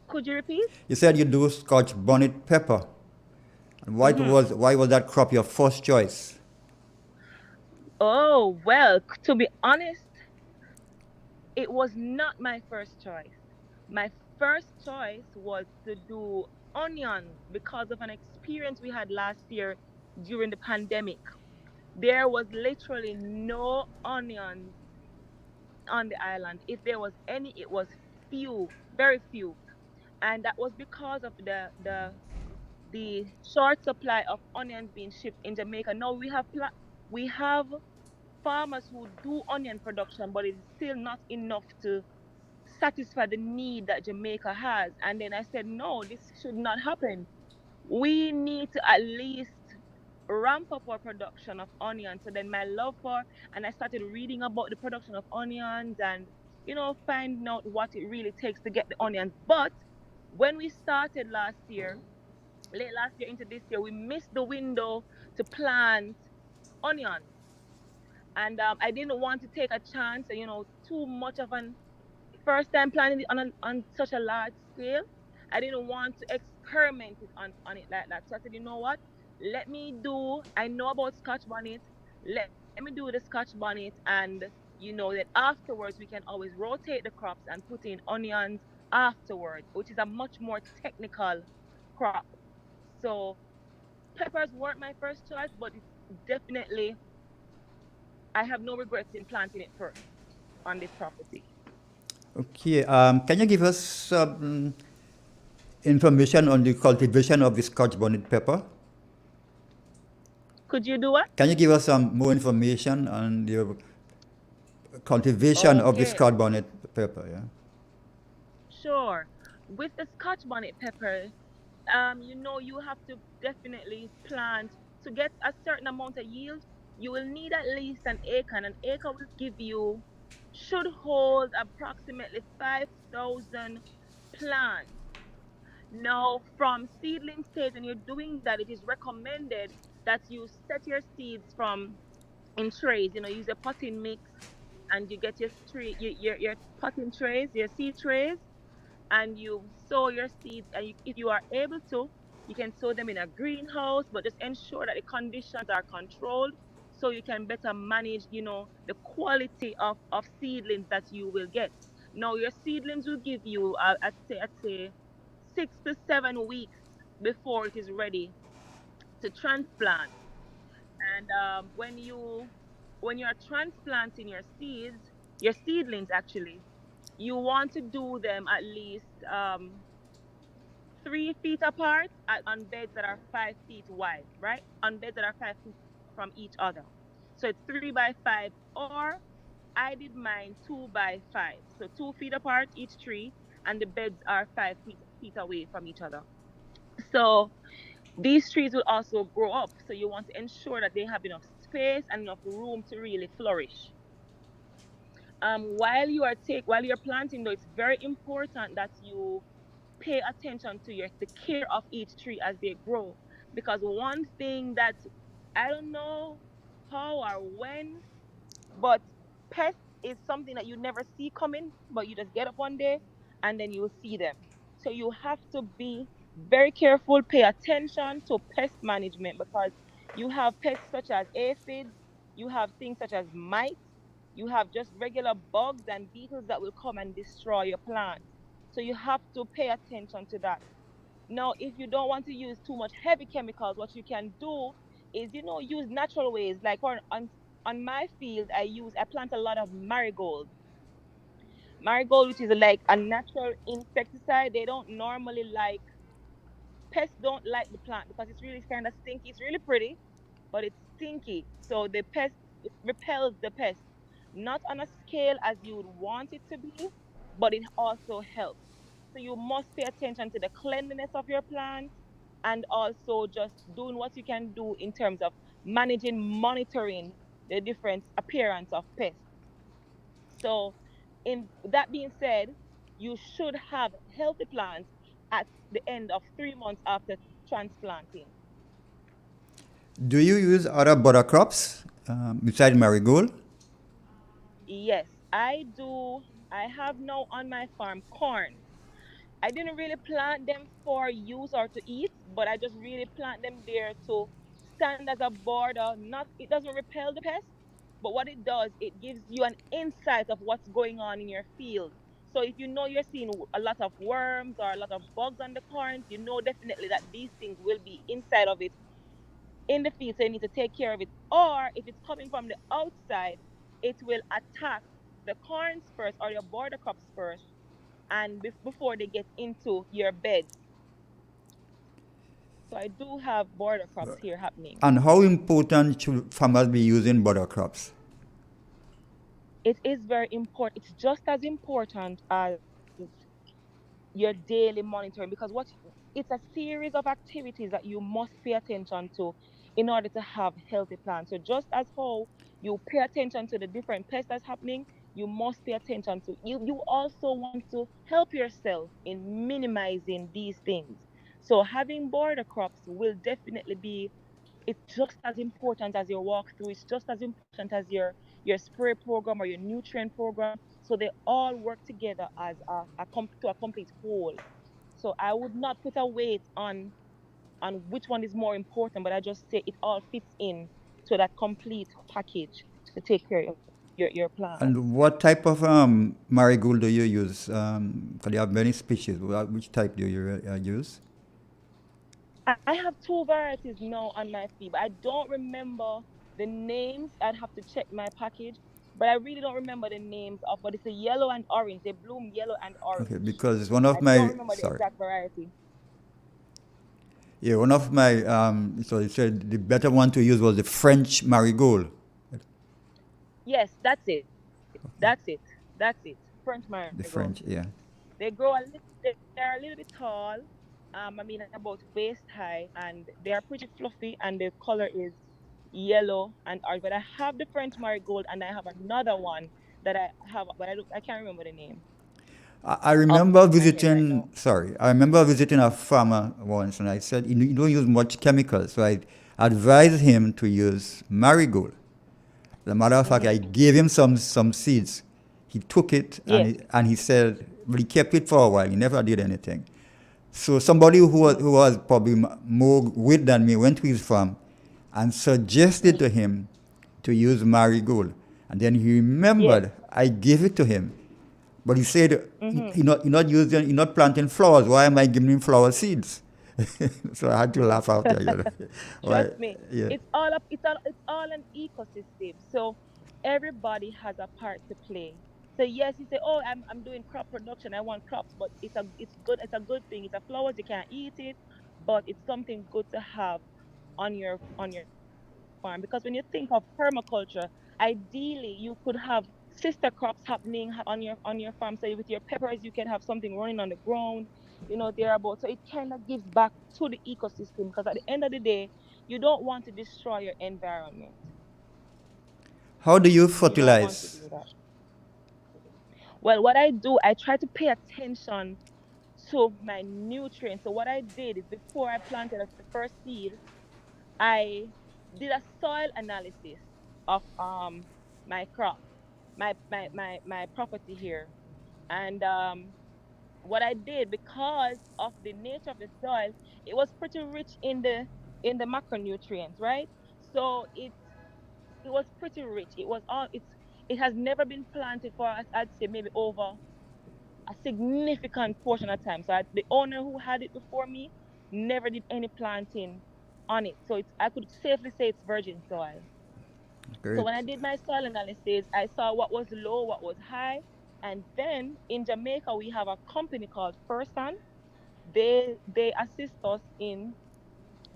Speaker 21: Could you repeat?
Speaker 3: You said you do Scotch bonnet pepper. And why was that crop your first choice?
Speaker 21: Oh, well, to be honest, it was not my first choice. My first choice was to do onions because of an experience we had last year during the pandemic. There was literally no onions on the island. If there was any, it was few, very few. And that was because of the short supply of onions being shipped in Jamaica. Now we have farmers who do onion production, but it's still not enough to satisfy the need that Jamaica has. And then I said, no, this should not happen. We need to at least ramp up our production of onions. So then and I started reading about the production of onions and, finding out what it really takes to get the onions. But when we started late last year into this year, we missed the window to plant onions. And I didn't want to take a chance, too much of an first time planting it on such a large scale. I didn't want to experiment it on it like that. So I said, you know what? I know about Scotch bonnet. Let me do the Scotch bonnet, and that afterwards we can always rotate the crops and put in onions afterwards, which is a much more technical crop. So peppers weren't my first choice, but it's definitely, I have no regrets in planting it first on this property.
Speaker 3: Okay, can you give us some information on the cultivation of the Scotch bonnet pepper?
Speaker 21: Could you do what?
Speaker 3: Can you give us some more information on the cultivation of the Scotch bonnet pepper? Yeah.
Speaker 21: Sure. With the Scotch bonnet pepper, you have to definitely plant to get a certain amount of yield. you will need at least an acre, and an acre will should hold approximately 5,000 plants. Now, from seedling stage, when you're doing that, it is recommended that you set your seeds from in trays. Use a potting mix, and you get your potting trays, your seed trays, and you sow your seeds. And if you are able to, you can sow them in a greenhouse, but just ensure that the conditions are controlled so you can better manage, the quality of seedlings that you will get. Now, your seedlings will give you, I'd say 6 to 7 weeks before it is ready to transplant. And when you're transplanting your seedlings actually, you want to do them at least 3 feet apart on beds that are 5 feet wide, right? On beds that are 5 feet from each other. So it's 3 by 5, or I did mine 2 by 5. So 2 feet apart each tree, and the beds are 5 feet away from each other. So these trees will also grow up. So you want to ensure that they have enough space and enough room to really flourish. While you're planting, though, it's very important that you pay attention to the care of each tree as they grow. Because one thing that I don't know how or when, but pests is something that you never see coming, but you just get up one day and then you will see them. So you have to be very careful, pay attention to pest management, because you have pests such as aphids, you have things such as mites, you have just regular bugs and beetles that will come and destroy your plants. So you have to pay attention to that. Now, if you don't want to use too much heavy chemicals, what you can do is, use natural ways. Like on my field, I plant a lot of marigold. Marigold, which is like a natural insecticide. They don't normally pests don't like the plant because it's really kind of stinky. It's really pretty, but it's stinky. So the pest, it repels the pest. Not on a scale as you would want it to be, but it also helps. So you must pay attention to the cleanliness of your plants, and also just doing what you can do in terms of monitoring the different appearance of pests. So, in that being said, you should have healthy plants at the end of 3 months after transplanting.
Speaker 3: Do you use other butter crops besides marigold?
Speaker 21: Yes, I do. I have now on my farm corn. I didn't really plant them for use or to eat, but I just really plant them there to stand as a border. Not, it doesn't repel the pest, but what it does, it gives you an insight of what's going on in your field. So if you know you're seeing a lot of worms or a lot of bugs on the corn, you know definitely that these things will be inside of it in the field, so you need to take care of it. Or if it's coming from the outside, it will attack the corns first or your border crops first, and before they get into your beds. So I do have border crops here happening.
Speaker 3: And how important should farmers be using butter crops?
Speaker 21: It is very important. It's just as important as your daily monitoring, because it's a series of activities that you must pay attention to in order to have healthy plants. So just as how you pay attention to the different pests that's happening, you must pay attention to you also want to help yourself in minimizing these things. So having border crops will definitely be, it's just as important as your walkthrough. It's just as important as your spray program or your nutrient program. So they all work together as to a complete whole. So I would not put a weight on which one is more important, but I just say it all fits in to that complete package to take care of your plant.
Speaker 3: And what type of marigold do you use? Because you have many species. Which type do you use?
Speaker 21: I have 2 varieties now on my feed, but I don't remember the names. I'd have to check my package, but I really don't remember the names of. But it's a yellow and orange. They bloom yellow and orange.
Speaker 3: Okay, because one of
Speaker 21: I don't remember the exact variety.
Speaker 3: Yeah, one of my so you said the better one to use was the French marigold.
Speaker 21: Yes, that's it. That's it. French marigold.
Speaker 3: The French, yeah.
Speaker 21: They grow they're a little bit tall. I mean, about waist high, and they are pretty fluffy, and the color is yellow, and orange. But I have the French marigold, and I have another one that I have, but I can't remember the name.
Speaker 3: I remember visiting. Sorry, I remember visiting a farmer once, and I said, "You don't use much chemicals." So I advised him to use marigold. As a matter of fact, I gave him some seeds. He took it, and he said, but he kept it for a while. He never did anything. So somebody who was probably more wit than me went to his farm and suggested to him to use marigold. And then he remembered I gave it to him. But he said, you're not planting flowers. Why am I giving him flower seeds? So I had to laugh after.
Speaker 21: Trust me, it's all an ecosystem. So everybody has a part to play. So yes, you say, oh, I'm doing crop production. I want crops, but it's good. It's a good thing. It's a flowers. You can't eat it, but it's something good to have on your farm. Because when you think of permaculture, ideally you could have sister crops happening on your farm. So with your peppers, you can have something running on the ground, thereabout. So it kind of gives back to the ecosystem, because at the end of the day, you don't want to destroy your environment.
Speaker 3: How do you fertilize?
Speaker 21: Well, what I do, I try to pay attention to my nutrients. So what I did is, before I planted the first seed, I did a soil analysis of my crop, my property here. And what I did, because of the nature of the soil, it was pretty rich in the macronutrients, right? So it was pretty rich. It has never been planted for us, I'd say maybe over a significant portion of time. So the owner who had it before me never did any planting on it. So I could safely say it's virgin soil. Great. So when I did my soil analysis, I saw what was low, what was high. And then in Jamaica, we have a company called Firsan. They assist us in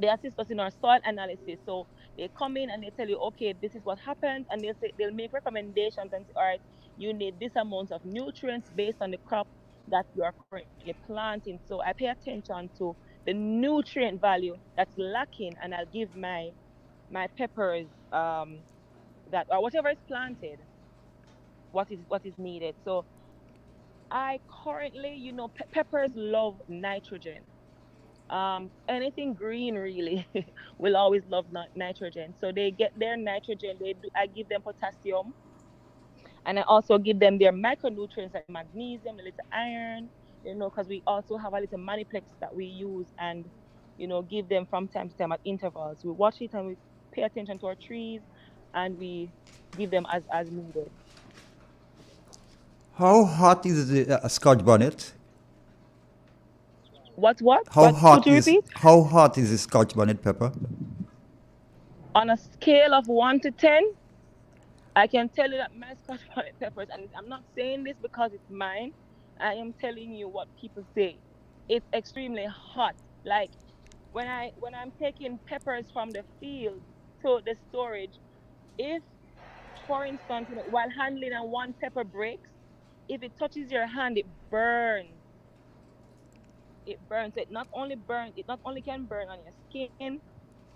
Speaker 21: our soil analysis. So they come in and they tell you, okay, this is what happened, and they'll make recommendations and say, all right, you need this amount of nutrients based on the crop that you are currently planting. So I pay attention to the nutrient value that's lacking, and I'll give my peppers that, or whatever is planted, what is needed. So I currently, peppers love nitrogen. Anything green really will always love nitrogen. So they get their nitrogen. I give them potassium, and I also give them their micronutrients like magnesium, a little iron, because we also have a little maniplex that we use, and give them from time to time at intervals. We watch it and we pay attention to our trees, and we give them as needed.
Speaker 3: How hot is the Scotch bonnet?
Speaker 21: What?
Speaker 3: How hot is the Scotch bonnet pepper?
Speaker 21: On a scale of 1 to 10, I can tell you that my Scotch bonnet peppers, and I'm not saying this because it's mine, I am telling you what people say. It's extremely hot. Like when I'm taking peppers from the field to the storage, if, for instance, while handling and one pepper breaks, if it touches your hand, it burns. It burns. It not only can burn on your skin,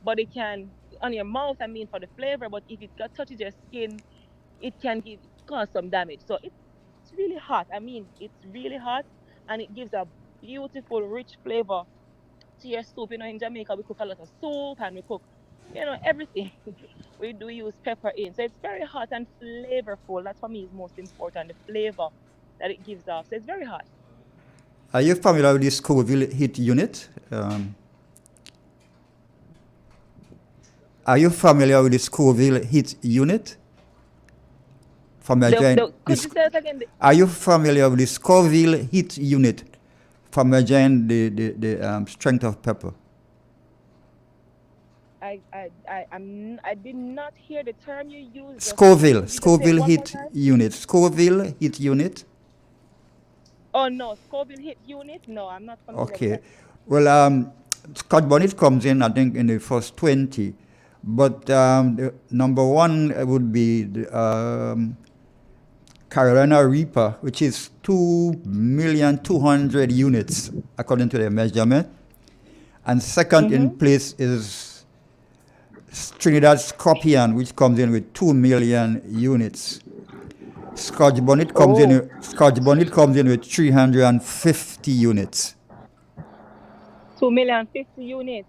Speaker 21: but it can on your mouth. I mean, for the flavor. But if it touches your skin, it can cause some damage. So it's really hot. I mean, it's really hot, and it gives a beautiful, rich flavor to your soup. In Jamaica, we cook a lot of soup, and we cook, everything. We do use pepper in. So it's very hot and flavorful. That for me is most important, the flavor that it gives off. So it's very hot.
Speaker 3: Are you familiar with the Scoville heat unit? Are you familiar with the Scoville heat unit?
Speaker 21: Could you say that again?
Speaker 3: Are you familiar with the Scoville heat unit from measuring the strength of pepper?
Speaker 21: I did not hear the term you used.
Speaker 3: Scoville heat unit. Scoville heat unit.
Speaker 21: Oh no, Scoville heat unit? No, I'm not familiar with that.
Speaker 3: Okay. Well, Scotch bonnet comes in, I think, in the first 20. But the number one would be the Carolina Reaper, which is 2,200,000 units, according to the measurement. And second in place is Trinidad Scorpion, which comes in with 2 million units. Scotch Bonnet comes in with 350 units.
Speaker 21: 2,050,000 units.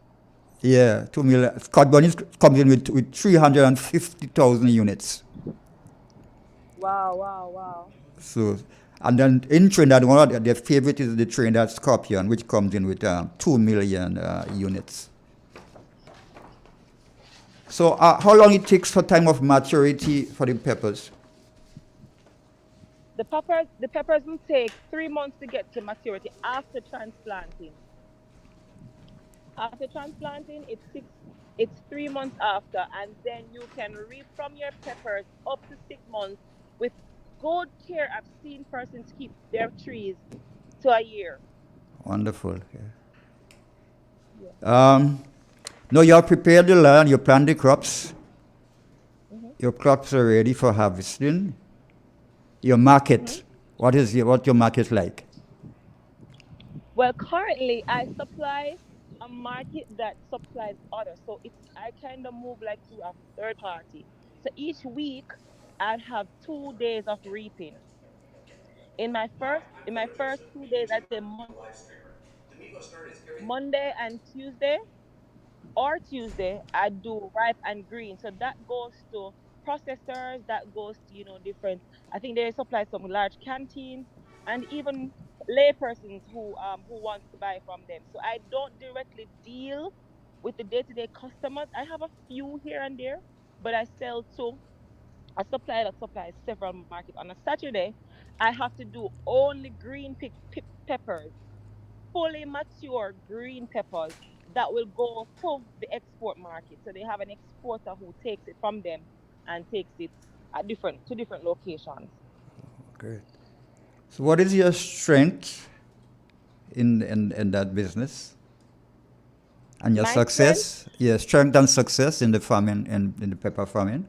Speaker 3: Yeah, 2 million. Scotch Bonnet comes in with 350,000 units.
Speaker 21: Wow.
Speaker 3: So, and then in Trinidad, one of their favorite is the Trinidad Scorpion, which comes in with 2 million units. So, how long it takes for time of maturity for the peppers?
Speaker 21: The peppers will take 3 months to get to maturity after transplanting. After transplanting, it's 3 months after, and then you can reap from your peppers up to 6 months with good care. I've seen persons keep their trees to a year.
Speaker 3: Wonderful. Yeah. Now you have prepared the land, you plant the crops. Mm-hmm. Your crops are ready for harvesting. Your market, mm-hmm. What your market like?
Speaker 21: Well, currently I supply a market that supplies others, so I kind of move like to a third party. So each week I'd have 2 days of reaping. In my first 2 days, I'd say Monday and Tuesday, I do ripe and green. So that goes to processors, that goes to different. I think they supply some large canteens and even laypersons who wants to buy from them. So I don't directly deal with the day-to-day customers. I have a few here and there, but I sell to a supplier that supplies several markets. On a Saturday, I have to do only green peppers, fully mature green peppers that will go to the export market. So they have an exporter who takes it from them and takes it to different locations.
Speaker 3: Great. So what is your strength in that business? And your success?
Speaker 21: Strength?
Speaker 3: Yeah, strength and success in the farming and in the pepper farming.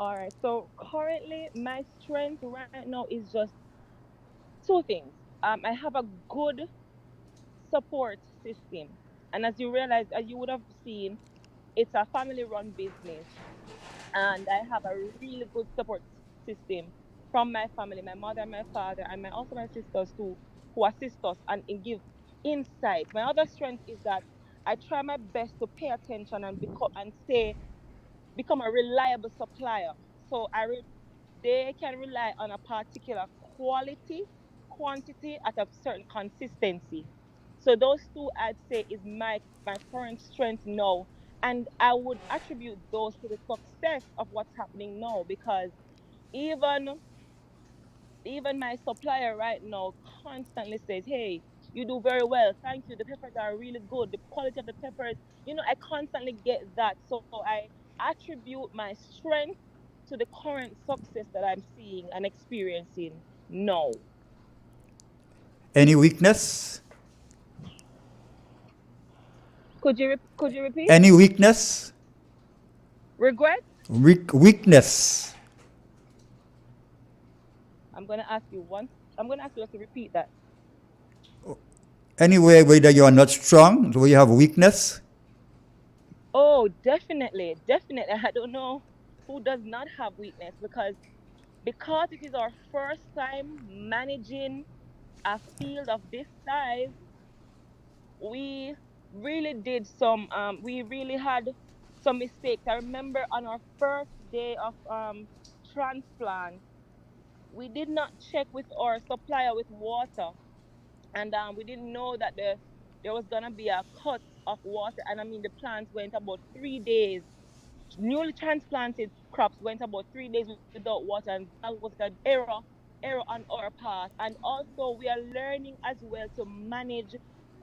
Speaker 21: All right. So currently my strength right now is just 2 things. I have a good support system. And as you would have seen, it's a family-run business. And I have a really good support system from my family, my mother, my father, and also my sisters who assist us and give insight. My other strength is that I try my best to pay attention and become a reliable supplier. So they can rely on a particular quality, quantity at a certain consistency. So those 2 I'd say is my current strength now. And I would attribute those to the success of what's happening now, because even my supplier right now constantly says, hey, you do very well. Thank you. The peppers are really good. The quality of the peppers, I constantly get that. So I attribute my strength to the current success that I'm seeing and experiencing now.
Speaker 3: Any weakness?
Speaker 21: Could you repeat?
Speaker 3: Any weakness?
Speaker 21: Regret?
Speaker 3: Weakness.
Speaker 21: I'm going to ask you to repeat that.
Speaker 3: Anywhere whether you are not strong, where you have weakness?
Speaker 21: Oh, definitely. I don't know who does not have weakness, because it is our first time managing a field of this size. We really had some mistakes. I remember on our first day of transplant, we did not check with our supplier with water, and we didn't know that there was gonna be a cut of water. And I mean, the plants went about 3 days. Newly transplanted crops went about 3 days without water, and that was an error on our part. And also, we are learning as well to manage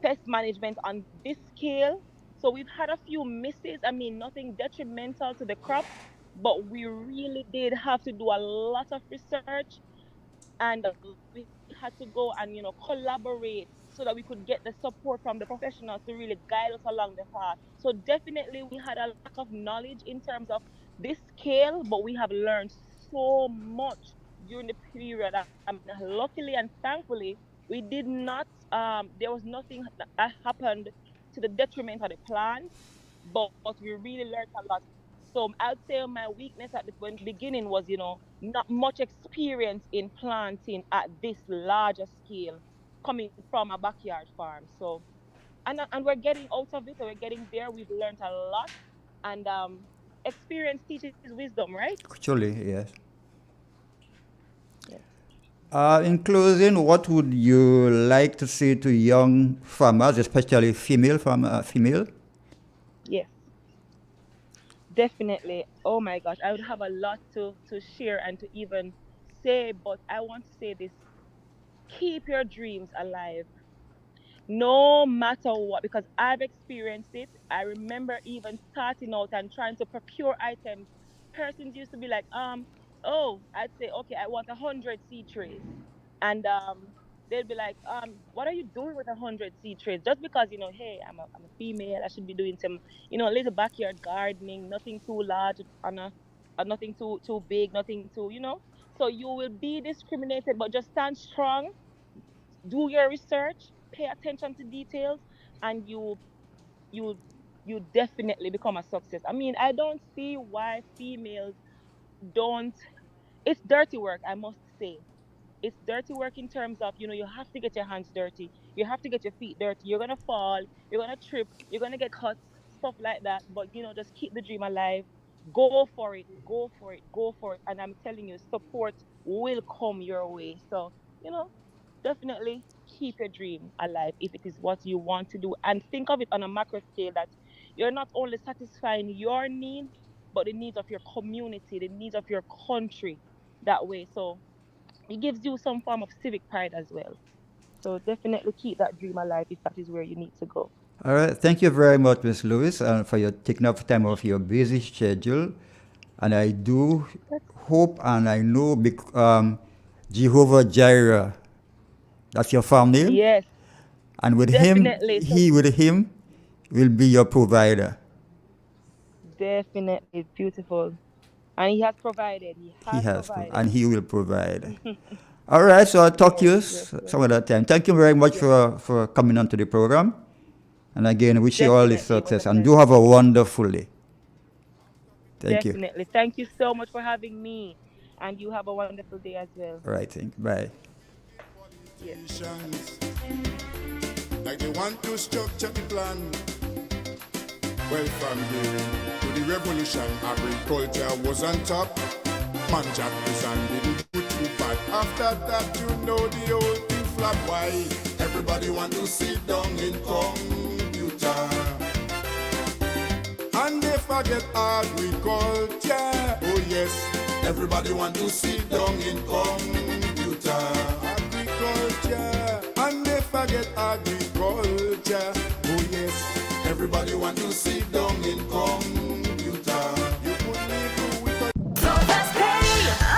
Speaker 21: pest management on this scale. So we've had a few misses. I mean, nothing detrimental to the crop, but we really did have to do a lot of research, and we had to go and collaborate so that we could get the support from the professionals to really guide us along the path. So definitely we had a lack of knowledge in terms of this scale, but we have learned so much during the period. Luckily and thankfully, we did not there was nothing that happened to the detriment of the plants, but we really learned a lot. So I'd say my weakness at the beginning was, not much experience in planting at this larger scale, coming from a backyard farm. So, and we're getting out of it. We're getting there. We've learned a lot, and experience teaches wisdom, right?
Speaker 3: Actually, yes. In closing, what would you like to say to young farmers, especially female?
Speaker 21: Yes, definitely. Oh my gosh, I would have a lot to share and to even say, but I want to say this: keep your dreams alive, no matter what, because I've experienced it. I remember even starting out and trying to procure items. Persons used to be like, I'd say, okay, I want 100 seed trays. And they'd be like, what are you doing with 100 seed trays? Just because, hey, I'm a female, I should be doing some, little backyard gardening, nothing too large, nothing too big, nothing too, So you will be discriminated, but just stand strong, do your research, pay attention to details, and you definitely become a success. I mean, I don't see why females don't. It's dirty work, I must say. It's dirty work in terms of, you have to get your hands dirty. You have to get your feet dirty. You're going to fall. You're going to trip. You're going to get cuts, stuff like that. But, just keep the dream alive. Go for it. Go for it. Go for it. And I'm telling you, support will come your way. So, definitely keep your dream alive if it is what you want to do. And think of it on a macro scale that you're not only satisfying your needs, but the needs of your community, the needs of your country that way. So it gives you some form of civic pride as well. So definitely keep that dream alive if that is where you need to go.
Speaker 3: All right. Thank you very much, Ms. Lewis, for your taking up time off your busy schedule. And I do hope and I know Jehovah Jireh, that's your farm name?
Speaker 21: Yes.
Speaker 3: And with
Speaker 21: definitely.
Speaker 3: him will be your provider.
Speaker 21: Definitely. Beautiful. And he has provided. He has provided.
Speaker 3: And he will provide. All right, so I'll talk to you some other time. Thank you very much for coming on to the program. And again, wish you all the success. And do have a wonderful day. Thank you.
Speaker 21: Definitely. Thank you so much for having me. And you have a wonderful day as well.
Speaker 3: All right, thank you. Bye.
Speaker 21: Yes.
Speaker 1: Like they want to structure the plan. Well, from the revolution, agriculture was on top. Man Jack is and didn't do too bad. After that, the whole thing flop. Why? Everybody want to sit down in computer. And they forget agriculture. Oh yes, everybody want to sit down in computer. Agriculture. And they forget agriculture. Oh yes. Everybody want to sit down in computer. You could live with a
Speaker 4: Flowfast Pay, a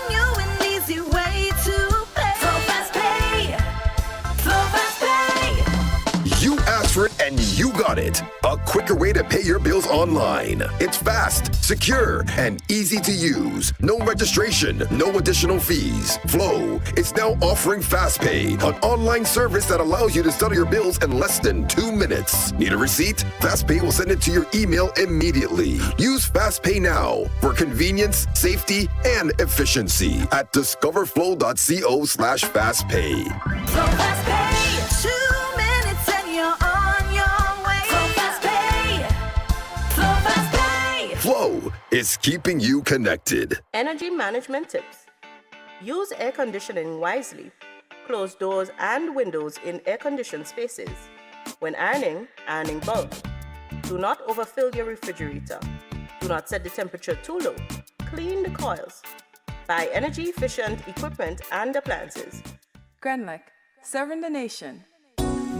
Speaker 4: new and easy way to pay. Flowfast Pay, Flowfast Pay.
Speaker 22: You asked for it and you got it. A quicker way to pay your bills online. It's fast, secure, and easy to use. No registration, no additional fees. Flow is now offering FastPay, an online service that allows you to settle your bills in less than 2 minutes. Need a receipt? FastPay will send it to your email immediately. Use FastPay now for convenience, safety, and efficiency at discoverflow.co/fastpay.
Speaker 4: Flow Fast Pay, 2 minutes and you're on your way. Flow Fast Pay, Flow Fast Pay.
Speaker 22: Flow is keeping you connected.
Speaker 23: Energy management tips. Use air conditioning wisely. Close doors and windows in air-conditioned spaces. When ironing, ironing bulk. Do not overfill your refrigerator. Do not set the temperature too low. Clean the coils. Buy energy-efficient equipment and appliances.
Speaker 24: Grenlec, serving the nation.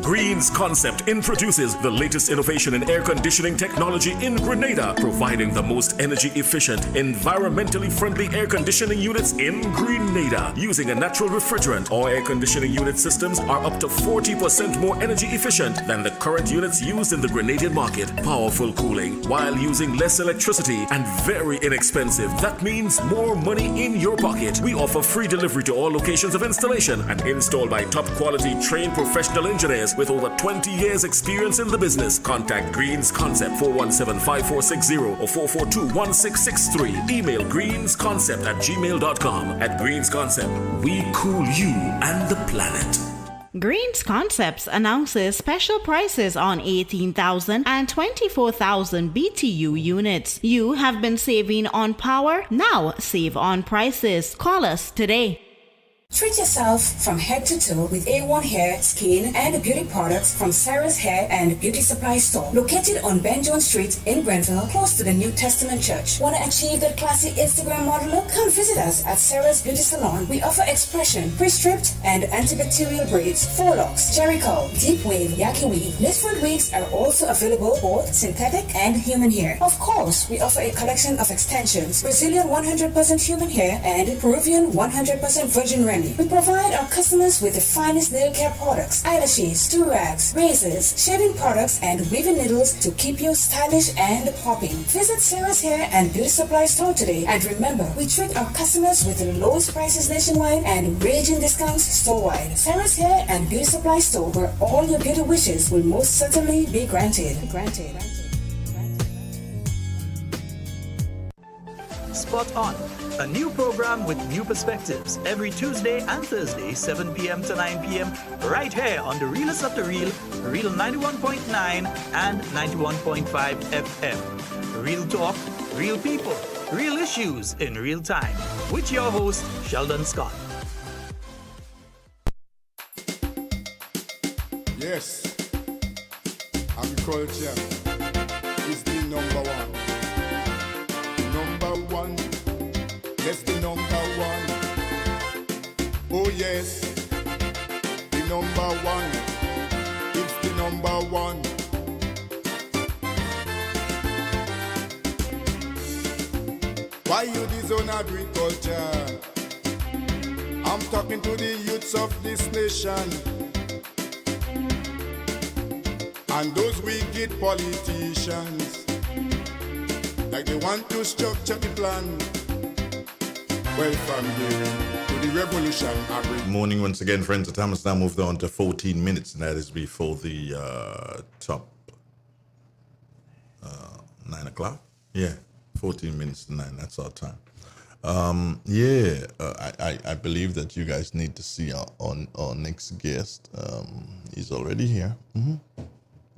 Speaker 7: Green's Concept introduces the latest innovation in air conditioning technology in Grenada, providing the most energy efficient, environmentally friendly air conditioning units in Grenada. Using a natural refrigerant, all air conditioning unit systems are up to 40% more energy efficient than the current units used in the Grenadian market. Powerful cooling while using less electricity and very inexpensive. That means more money in your pocket. We offer free delivery to all locations of installation and installed by top quality trained professional engineers experts with over 20 years experience in the business. Contact Greens Concept 417-5460 or 442-1663. Email greensconcept@gmail.com. At Greens Concept, we cool you and the planet.
Speaker 8: Greens Concepts announces special prices on 18,000 and 24,000 BTU units. You have been saving on power, now save on prices. Call us today.
Speaker 19: Treat yourself from head to toe with A1 Hair, Skin, and Beauty products from Sarah's Hair and Beauty Supply Store, located on Ben Jones Street in Grenville, close to the New Testament Church. Want to achieve that classy Instagram model look? Come visit us at Sarah's Beauty Salon. We offer expression, pre-stripped, and antibacterial braids, forelocks, jerry curl, deep wave, yaki weave. Knit-front wigs are also available, both synthetic and human hair. Of course, we offer a collection of extensions, Brazilian 100% human hair and Peruvian 100% virgin remedy. We provide our customers with the finest nail care products, eyelashes, do-rags, razors, shaving products, and weaving needles to keep you stylish and popping. Visit Sarah's Hair and Beauty Supply Store today, and remember, we treat our customers with the lowest prices nationwide and raging discounts store-wide. Sarah's Hair and Beauty Supply Store, where all your beauty wishes will most certainly be granted.
Speaker 10: Spot On, a new program with new perspectives every Tuesday and Thursday, 7 p.m. to 9 p.m. right here on the Realest of the Real, Real 91.9 and 91.5 FM. Real talk, real people, real issues in real time. With your host, Sheldon Scott.
Speaker 1: Yes, agriculture is the number one. Number one, yes, the number one. Oh yes, the number one. It's the number one. Why you disown agriculture? I'm talking to the youths of this nation and those wicked politicians. Like they want to structure the plan. Well, from here to the revolution.
Speaker 2: Morning once again, friends. The time has now moved on to 14 minutes, and that is before the top 9 o'clock. Yeah, 14 minutes to 9. That's our time. I believe that you guys need to see our next guest. He's already here.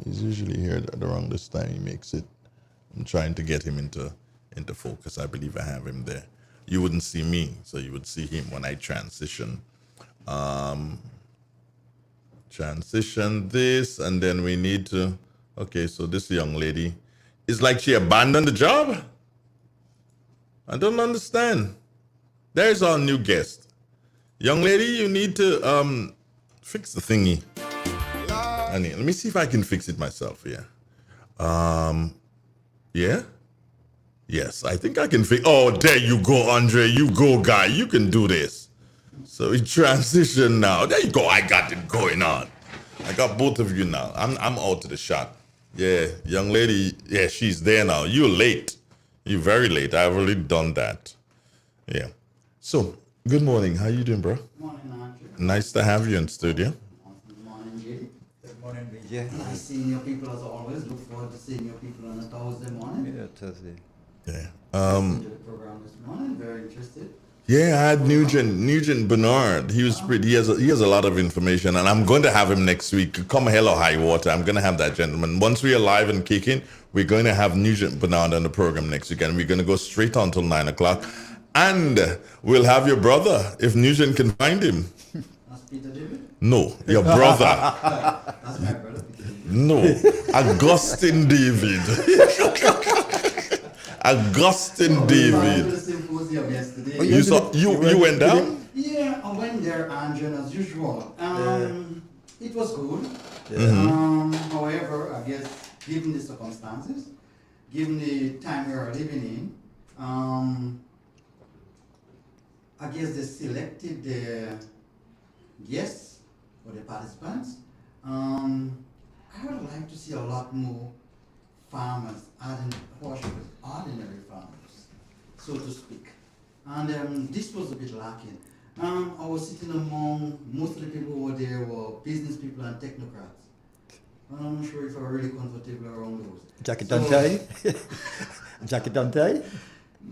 Speaker 2: He's usually here at around this time. He makes it. I'm trying to get him into focus. I believe I have him there. You wouldn't see me, so you would see him when I transition. Transition this, and then we need to. Okay, so this young lady, it's like she abandoned the job. I don't understand. There's our new guest. Young lady, you need to fix the thingy. Honey, let me see if I can fix it myself. Yeah. Yeah? Yes, I think I can fix. Oh, there you go, Andre. You go, guy. You can do this. So we transition now. There you go. I got it going on. I got both of you now. I'm out of the shot. Yeah, young lady. Yeah, she's there now. You're late. You're very late. I've already done that. Yeah. So, good morning. How you doing, bro?
Speaker 3: Morning, Andrew.
Speaker 2: Nice to have you in studio.
Speaker 3: Good morning, Jay. Good morning, BJ. Nice seeing your people as always. Look forward to seeing your people on a Thursday morning. Yeah, Thursday.
Speaker 2: Yeah.
Speaker 3: Enjoyed the program this morning. Very interested.
Speaker 2: Yeah, I had Nugent Bernard. He was pretty. He has a lot of information, and I'm going to have him next week. Come hell or high water, I'm going to have that gentleman. Once we are live and kicking, we're going to have Nugent Bernard on the program next week, and we're going to go straight on till 9 o'clock. And we'll have your brother if Nugent can find him.
Speaker 3: That's Peter David?
Speaker 2: No, your brother.
Speaker 3: That's my brother.
Speaker 2: No, Augustine David. Augustine David.
Speaker 3: Yesterday.
Speaker 2: You went down?
Speaker 3: Yeah, I went there, Andrew, as usual. It was good. However, I guess, given the circumstances, given the time we are living in, I guess they selected the guests or the participants. I would like to see a lot more farmers, ordinary farmers, so to speak. And this was a bit lacking. I was sitting among most of the people who were there were business people and technocrats. I'm not sure if I'm really comfortable around those. Jacket and tie? Jacket and tie?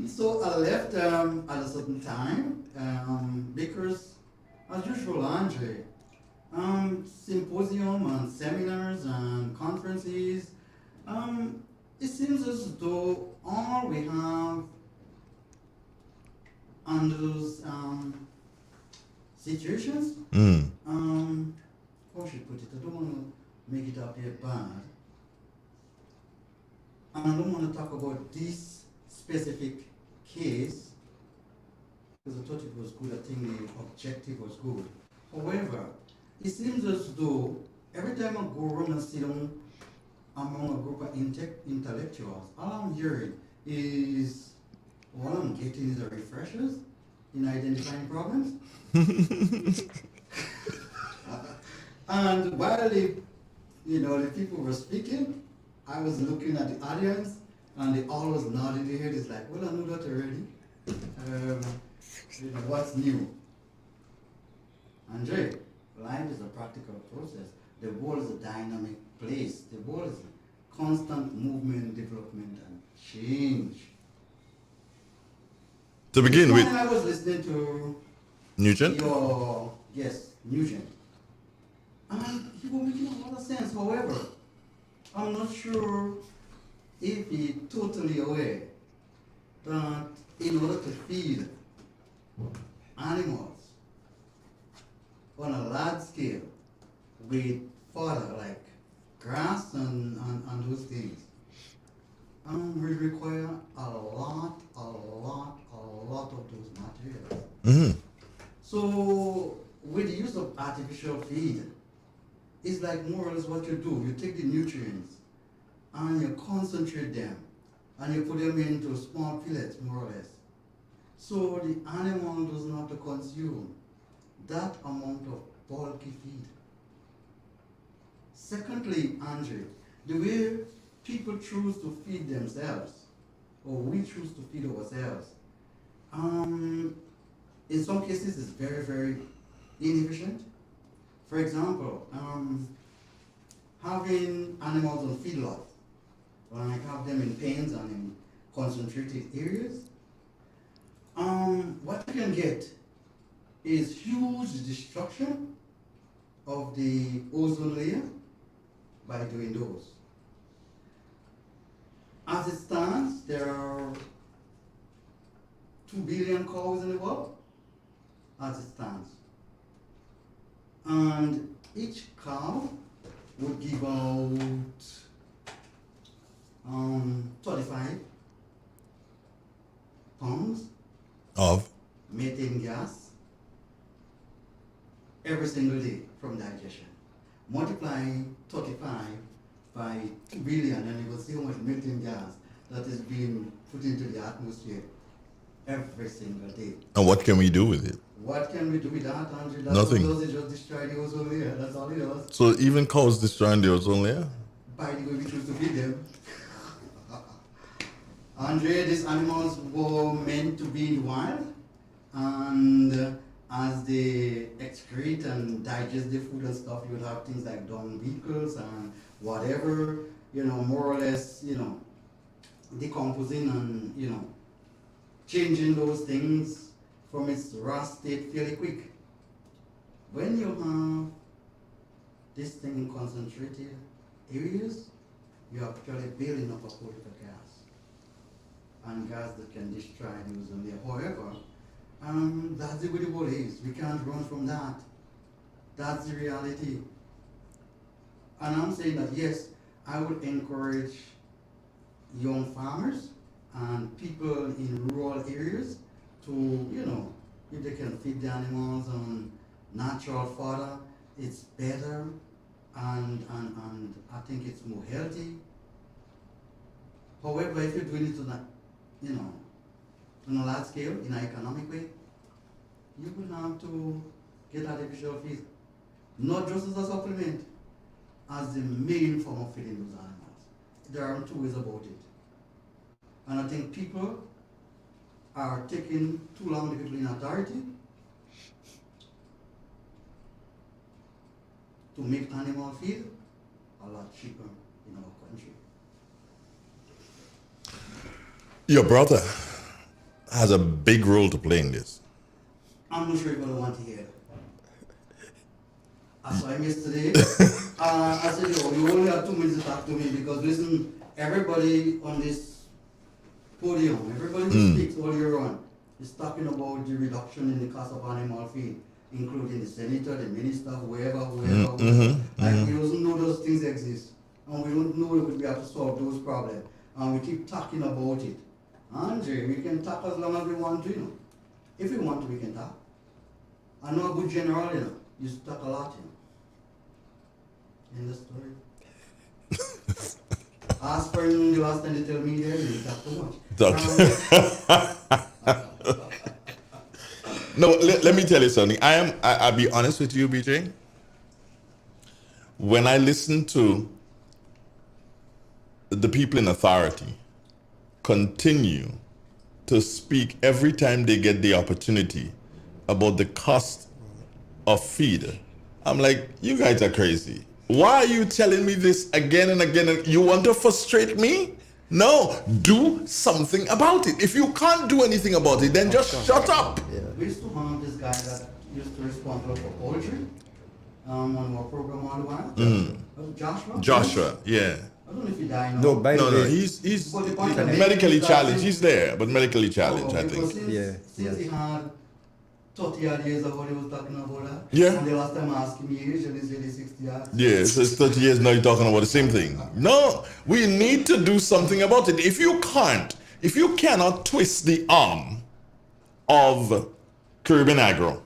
Speaker 12: So I left at a certain time because, as usual, Andre, symposium and seminars and conferences, it seems as though all we have under those situations, how should I put it? I don't want to make it appear bad. And I don't want to talk about this specific case because I thought it was good. I think the objective was good. However, it seems as though every time I go around and sit down among a group of intellectuals, all I'm hearing is, all I'm getting is a refreshers in identifying problems. And while the people were speaking, I was looking at the audience, and they all was nodding their head. It's like, well, I know that already. What's new? Andre, life is a practical process. The world is a dynamic place. The world is a constant movement, development, and change.
Speaker 2: To begin with,
Speaker 12: I was listening to
Speaker 2: Nugent?
Speaker 12: Nugent. And he was making a lot of sense. However, I'm not sure if he's totally aware that in order to feed animals on a large scale with fodder like grass and those things, we require a lot of those materials.
Speaker 2: Mm-hmm.
Speaker 12: So with the use of artificial feed, it's like more or less what you do. You take the nutrients and you concentrate them and you put them into small pellets, more or less. So the animal doesn't have to consume that amount of bulky feed. Secondly, Andre, the way people choose to feed themselves, or we choose to feed ourselves, in some cases it's very, very inefficient. For example, having animals on feedlots, like have them in pens and in concentrated areas, what you can get is huge destruction of the ozone layer by doing those. As it stands, there are 2 billion cows in the world, as it stands. And each cow would give out 35 pounds
Speaker 2: of
Speaker 12: methane gas every single day from digestion. Multiply 35 by 2 billion and you will see how much methane gas that is being put into the atmosphere every single day.
Speaker 2: And what can we do with it?
Speaker 12: What can we do with that, Andre? That's
Speaker 2: Nothing.
Speaker 12: All it does is just destroy the ozone layer. That's all it does.
Speaker 2: So even cows destroying the ozone layer?
Speaker 12: By the way we choose to feed them. Andre, these animals were meant to be in the wild, and as they excrete and digest the food and stuff, you would have things like dung beetles and whatever, more or less, decomposing and, changing those things from its raw state fairly quick. When you have this thing in concentrated areas, you're actually building up a particle gas, and gas that can destroy the ozone layer. However, that's the way the world is. We can't run from that. That's the reality. And I'm saying that yes, I would encourage young farmers and people in rural areas to, if they can feed the animals on natural fodder, it's better, and I think it's more healthy. However, if you're doing it on a large scale, in an economic way, you will have to get artificial feed, not just as a supplement, as the main form of feeding those animals. There are 2 ways about it. And I think people are taking too long, the people in authority, to make animal feed a lot cheaper in our country.
Speaker 2: Your brother has a big role to play in this.
Speaker 12: I'm not sure you're going to want to hear. I saw him yesterday. I said, yo, you only have 2 minutes to talk to me because listen, everybody on this podium, everybody who speaks all year round is talking about the reduction in the cost of animal feed, including the senator, the minister, whoever. We don't know those things exist. And we don't know if we have to solve those problems. And we keep talking about it. Andre, we can talk as long as we want to, you know. If we want to, we can talk. I know a good general, you know. You talk a lot, you know. In the story. Ask for him the last time they tell me there, you talk too much.
Speaker 2: No, let me tell you something. I'll be honest with you, BJ. When I listen to the people in authority continue to speak every time they get the opportunity about the cost of feed, I'm like, you guys are crazy. Why are you telling me this again and again? You want to frustrate me? No, do something about it. If you can't do anything about it, then just shut up.
Speaker 12: We used to have this guy that used to responsible for poultry on our program all the while.
Speaker 2: Joshua, yeah.
Speaker 12: I don't know if he died.
Speaker 3: No, by the way,
Speaker 2: he's medically challenged. He's there, but medically challenged, I think.
Speaker 12: Since he had 30 odd years ago, he was talking about that.
Speaker 2: Yeah.
Speaker 12: And the last time I asked him his age, and he said he's 60 odd.
Speaker 2: Yeah, so it's 30 years now you're talking about the same thing. No, we need to do something about it. If you cannot twist the arm of Caribbean Agro,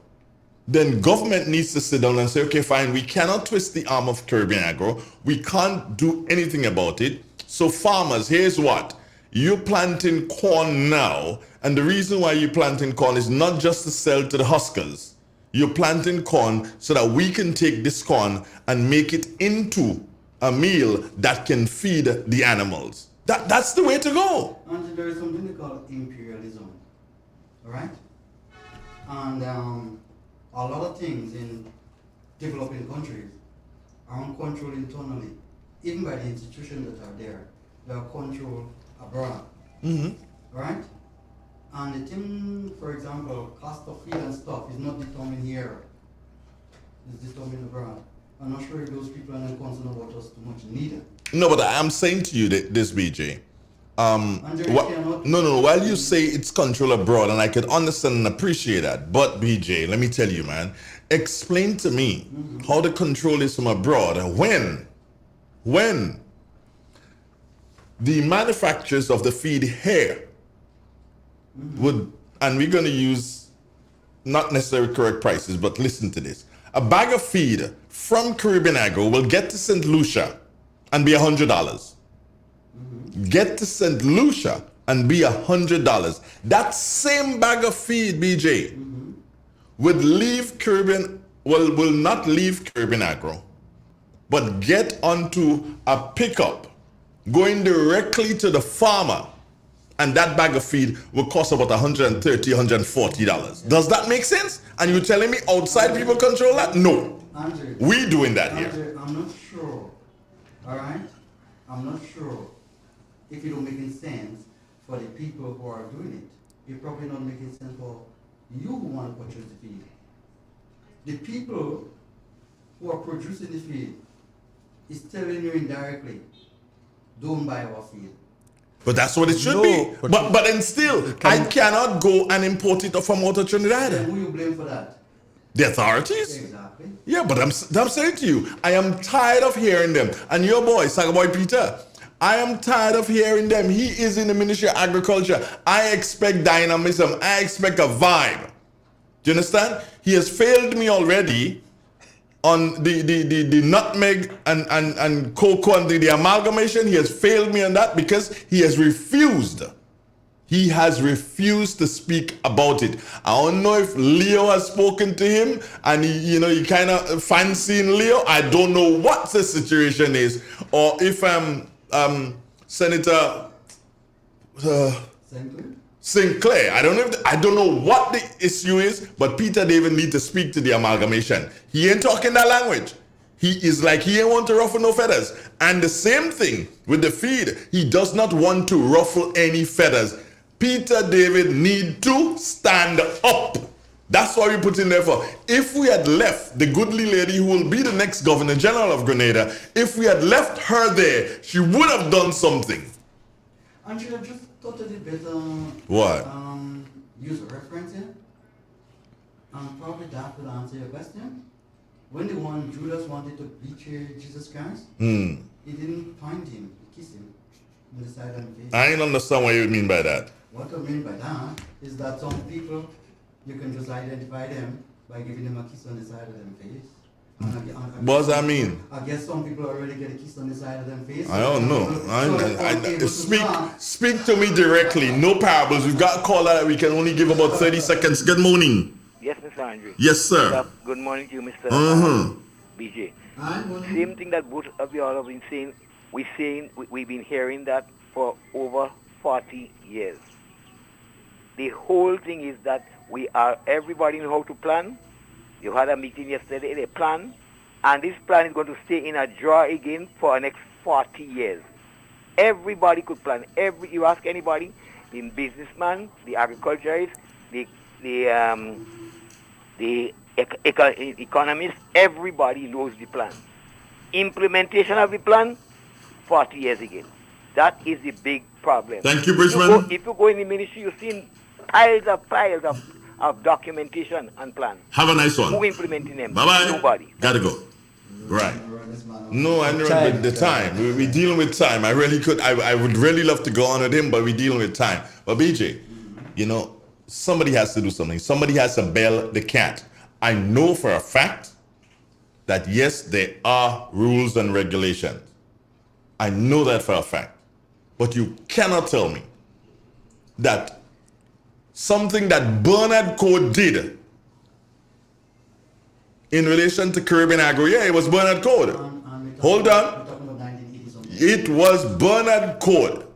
Speaker 2: then government needs to sit down and say, okay, fine, we cannot twist the arm of Caribbean Agro. We can't do anything about it. So farmers, here's what. You're planting corn now, and the reason why you're planting corn is not just to sell to the huskers. You're planting corn so that we can take this corn and make it into a meal that can feed the animals. That's the way to go.
Speaker 12: And there is something they call imperialism, all right? And a lot of things in developing countries are controlled internally, even by the institutions that are there. They are controlled abroad, right? And the thing, for example, cost of feed and stuff is not determined here. It's determined abroad. I'm not sure if those people are not concerned about us too much neither.
Speaker 2: No, but I'm saying to you this, BJ. While you say it's control abroad, and I can understand and appreciate that, but BJ, let me tell you, man, explain to me how the control is from abroad. When the manufacturers of the feed here would, and we're going to use not necessarily correct prices, but listen to this. A bag of feed from Caribbean Agro will get to St. Lucia and be $100. Get to St. Lucia and be $100. That same bag of feed, BJ, would leave Caribbean, will not leave Caribbean Agro, but get onto a pickup going directly to the farmer, and that bag of feed will cost about $130, $140. Does that make sense? And you're telling me outside people control that? No.
Speaker 12: Andrew,
Speaker 2: we doing that here.
Speaker 12: Andrew, I'm not sure. All right? I'm not sure if it don't make any sense for the people who are doing it. It probably not making sense for you who want to purchase the feed. The people who are producing the feed is telling you indirectly, don't buy our feed.
Speaker 2: But that's what it should be. But then still, I cannot go and import it from out of Trinidad.
Speaker 12: Then who you blame for that?
Speaker 2: The authorities?
Speaker 12: Exactly.
Speaker 2: Yeah, but I'm saying to you, I am tired of hearing them. And your boy, Sagaboy Peter, I am tired of hearing them. He is in the Ministry of Agriculture. I expect dynamism. I expect a vibe. Do you understand? He has failed me already on the nutmeg and cocoa and the amalgamation. He has failed me on that because he has refused. He has refused to speak about it. I don't know if Leo has spoken to him and he kind of fancying Leo. I don't know what the situation is, or if Senator Sinclair. I don't know what the issue is, but Peter David need to speak to the amalgamation. He ain't talking that language. He is like he ain't want to ruffle no feathers. And the same thing with the feed. He does not want to ruffle any feathers. Peter David need to stand up. That's what we put in there for. If we had left the goodly lady who will be the next Governor General of Grenada, if we had left her there, she would have done something.
Speaker 12: Andrew, I just thought it better.
Speaker 2: What?
Speaker 12: Use a reference here. Probably that would answer your question. When the one Judas wanted to betray Jesus Christ, he didn't point him, he kissed him on the side of the face.
Speaker 2: I ain't understand what you mean by that.
Speaker 12: What I mean by that is that some people, you can just identify them by giving them a kiss on the side of their face.
Speaker 2: What does that mean?
Speaker 12: I guess some people already get a kiss on the side of their face.
Speaker 2: I don't know. Speak to me directly. No parables. We've got a caller that we can only give about 30 seconds. Good morning.
Speaker 20: Yes, Mr. Andre.
Speaker 2: Yes, sir.
Speaker 20: Good morning to you, Mr. BJ. Same thing that both of you all have been saying. We've been hearing that for over 40 years. The whole thing is that everybody knows how to plan. You had a meeting yesterday, they plan, and this plan is going to stay in a drawer again for the next 40 years. Everybody could plan. You ask anybody, the businessman, the agriculturist, the economist, everybody knows the plan. Implementation of the plan, 40 years again. That is the big problem.
Speaker 2: Thank you, Bridgman.
Speaker 20: If you go in the ministry, you've seen piles of documentation and plan.
Speaker 2: Have a nice one.
Speaker 20: Who implementing them?
Speaker 2: Bye-bye.
Speaker 20: Nobody.
Speaker 2: Gotta go. Right. No, I know the time. We're dealing with time. I would really love to go on with him, but we're dealing with time. But BJ, somebody has to do something. Somebody has to bail the cat. I know for a fact that yes, there are rules and regulations. I know that for a fact. But you cannot tell me that something that Bernard Code did in relation to Caribbean Agro, it was Bernard Code. Hold on. It was Bernard Code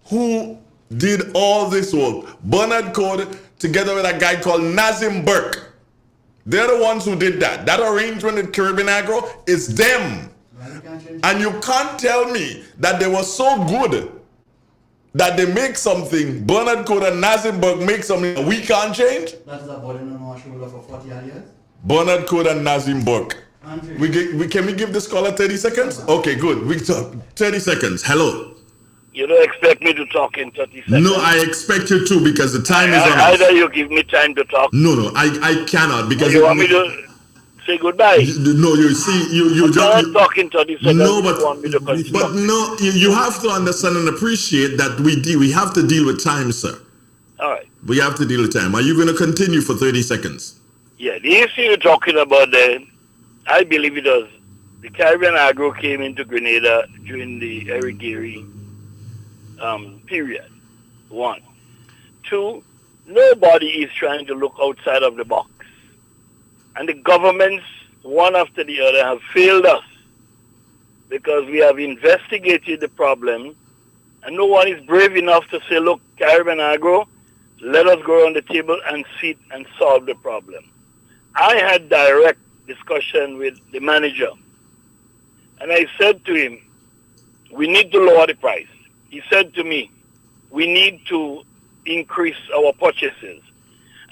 Speaker 2: who did all this work. Bernard Code together with a guy called Nazim Burke. They're the ones who did that. That arrangement with Caribbean Agro is them. And you can't tell me that they were so good that they make something, Bernard Code and Nazim Burke make something we can't change?
Speaker 12: That is a burden on our shoulder for 40 years.
Speaker 2: Bernard Code and Nazim Burke. Can we give this caller 30 seconds? Okay, good. We talk 30 seconds. Hello.
Speaker 13: You don't expect me to talk in 30 seconds?
Speaker 2: No, I expect you to because the time is on.
Speaker 13: Either you give me time to talk.
Speaker 2: No, I cannot because
Speaker 13: you want me to say goodbye?
Speaker 2: No, you see, you
Speaker 13: just talking 30 seconds. No, but
Speaker 2: no, you have to understand and appreciate that we have to deal with time, sir.
Speaker 13: All right.
Speaker 2: We have to deal with time. Are you going to continue for 30 seconds?
Speaker 13: Yeah, the issue you're talking about there, I believe it was the Caribbean Agro came into Grenada during the Eric Gary period. 1. 2, nobody is trying to look outside of the box. And the governments, one after the other, have failed us because we have investigated the problem and no one is brave enough to say, look, Caribbean Agro, let us go around the table and sit and solve the problem. I had direct discussion with the manager and I said to him, we need to lower the price. He said to me, we need to increase our purchases.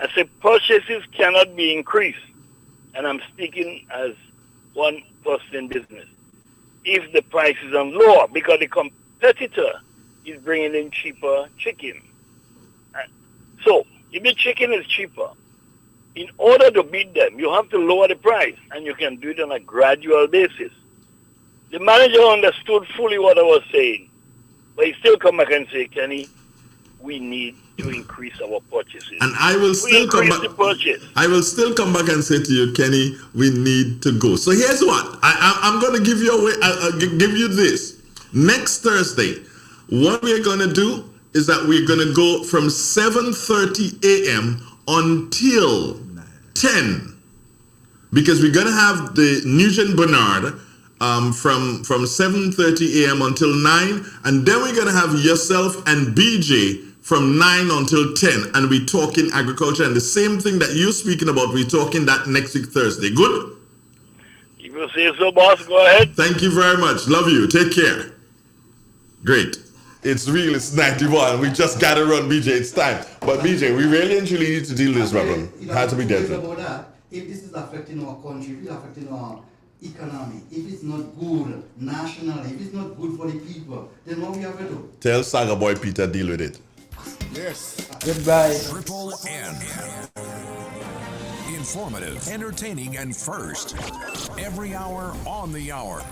Speaker 13: I said, purchases cannot be increased. And I'm speaking as one person in business. If the price is on lower, because the competitor is bringing in cheaper chicken. So, if the chicken is cheaper, in order to beat them, you have to lower the price, and you can do it on a gradual basis. The manager understood fully what I was saying, but he still come back and say, Kenny, we need to increase our purchases.
Speaker 2: And I will still come back. I will still come back and say to you, Kenny, we need to go. So here's what I'm going to give you give you this. Next Thursday, what we're going to do is that we're going to go from 7:30 a.m. until 10, because we're going to have the Nugent Bernard from 7:30 a.m. until 9, and then we're going to have yourself and BJ from 9 until 10, and we're talking agriculture, and the same thing that you're speaking about, we're talking that next week Thursday. Good?
Speaker 13: you say so, boss, go ahead.
Speaker 2: Thank you very much. Love you. Take care. Great. It's real. It's 91. We just got to run, BJ. It's time. But BJ, we really and truly need to deal with this problem. It had to be dealt with.
Speaker 12: About that, if this is affecting our country, if it's affecting our economy, if it's not good nationally, if it's not good for the people, then what we have to do?
Speaker 2: Tell Saga Boy Peter deal with it.
Speaker 1: Yes.
Speaker 3: Goodbye.
Speaker 5: Triple N. Informative, entertaining, and first. Every hour on the hour.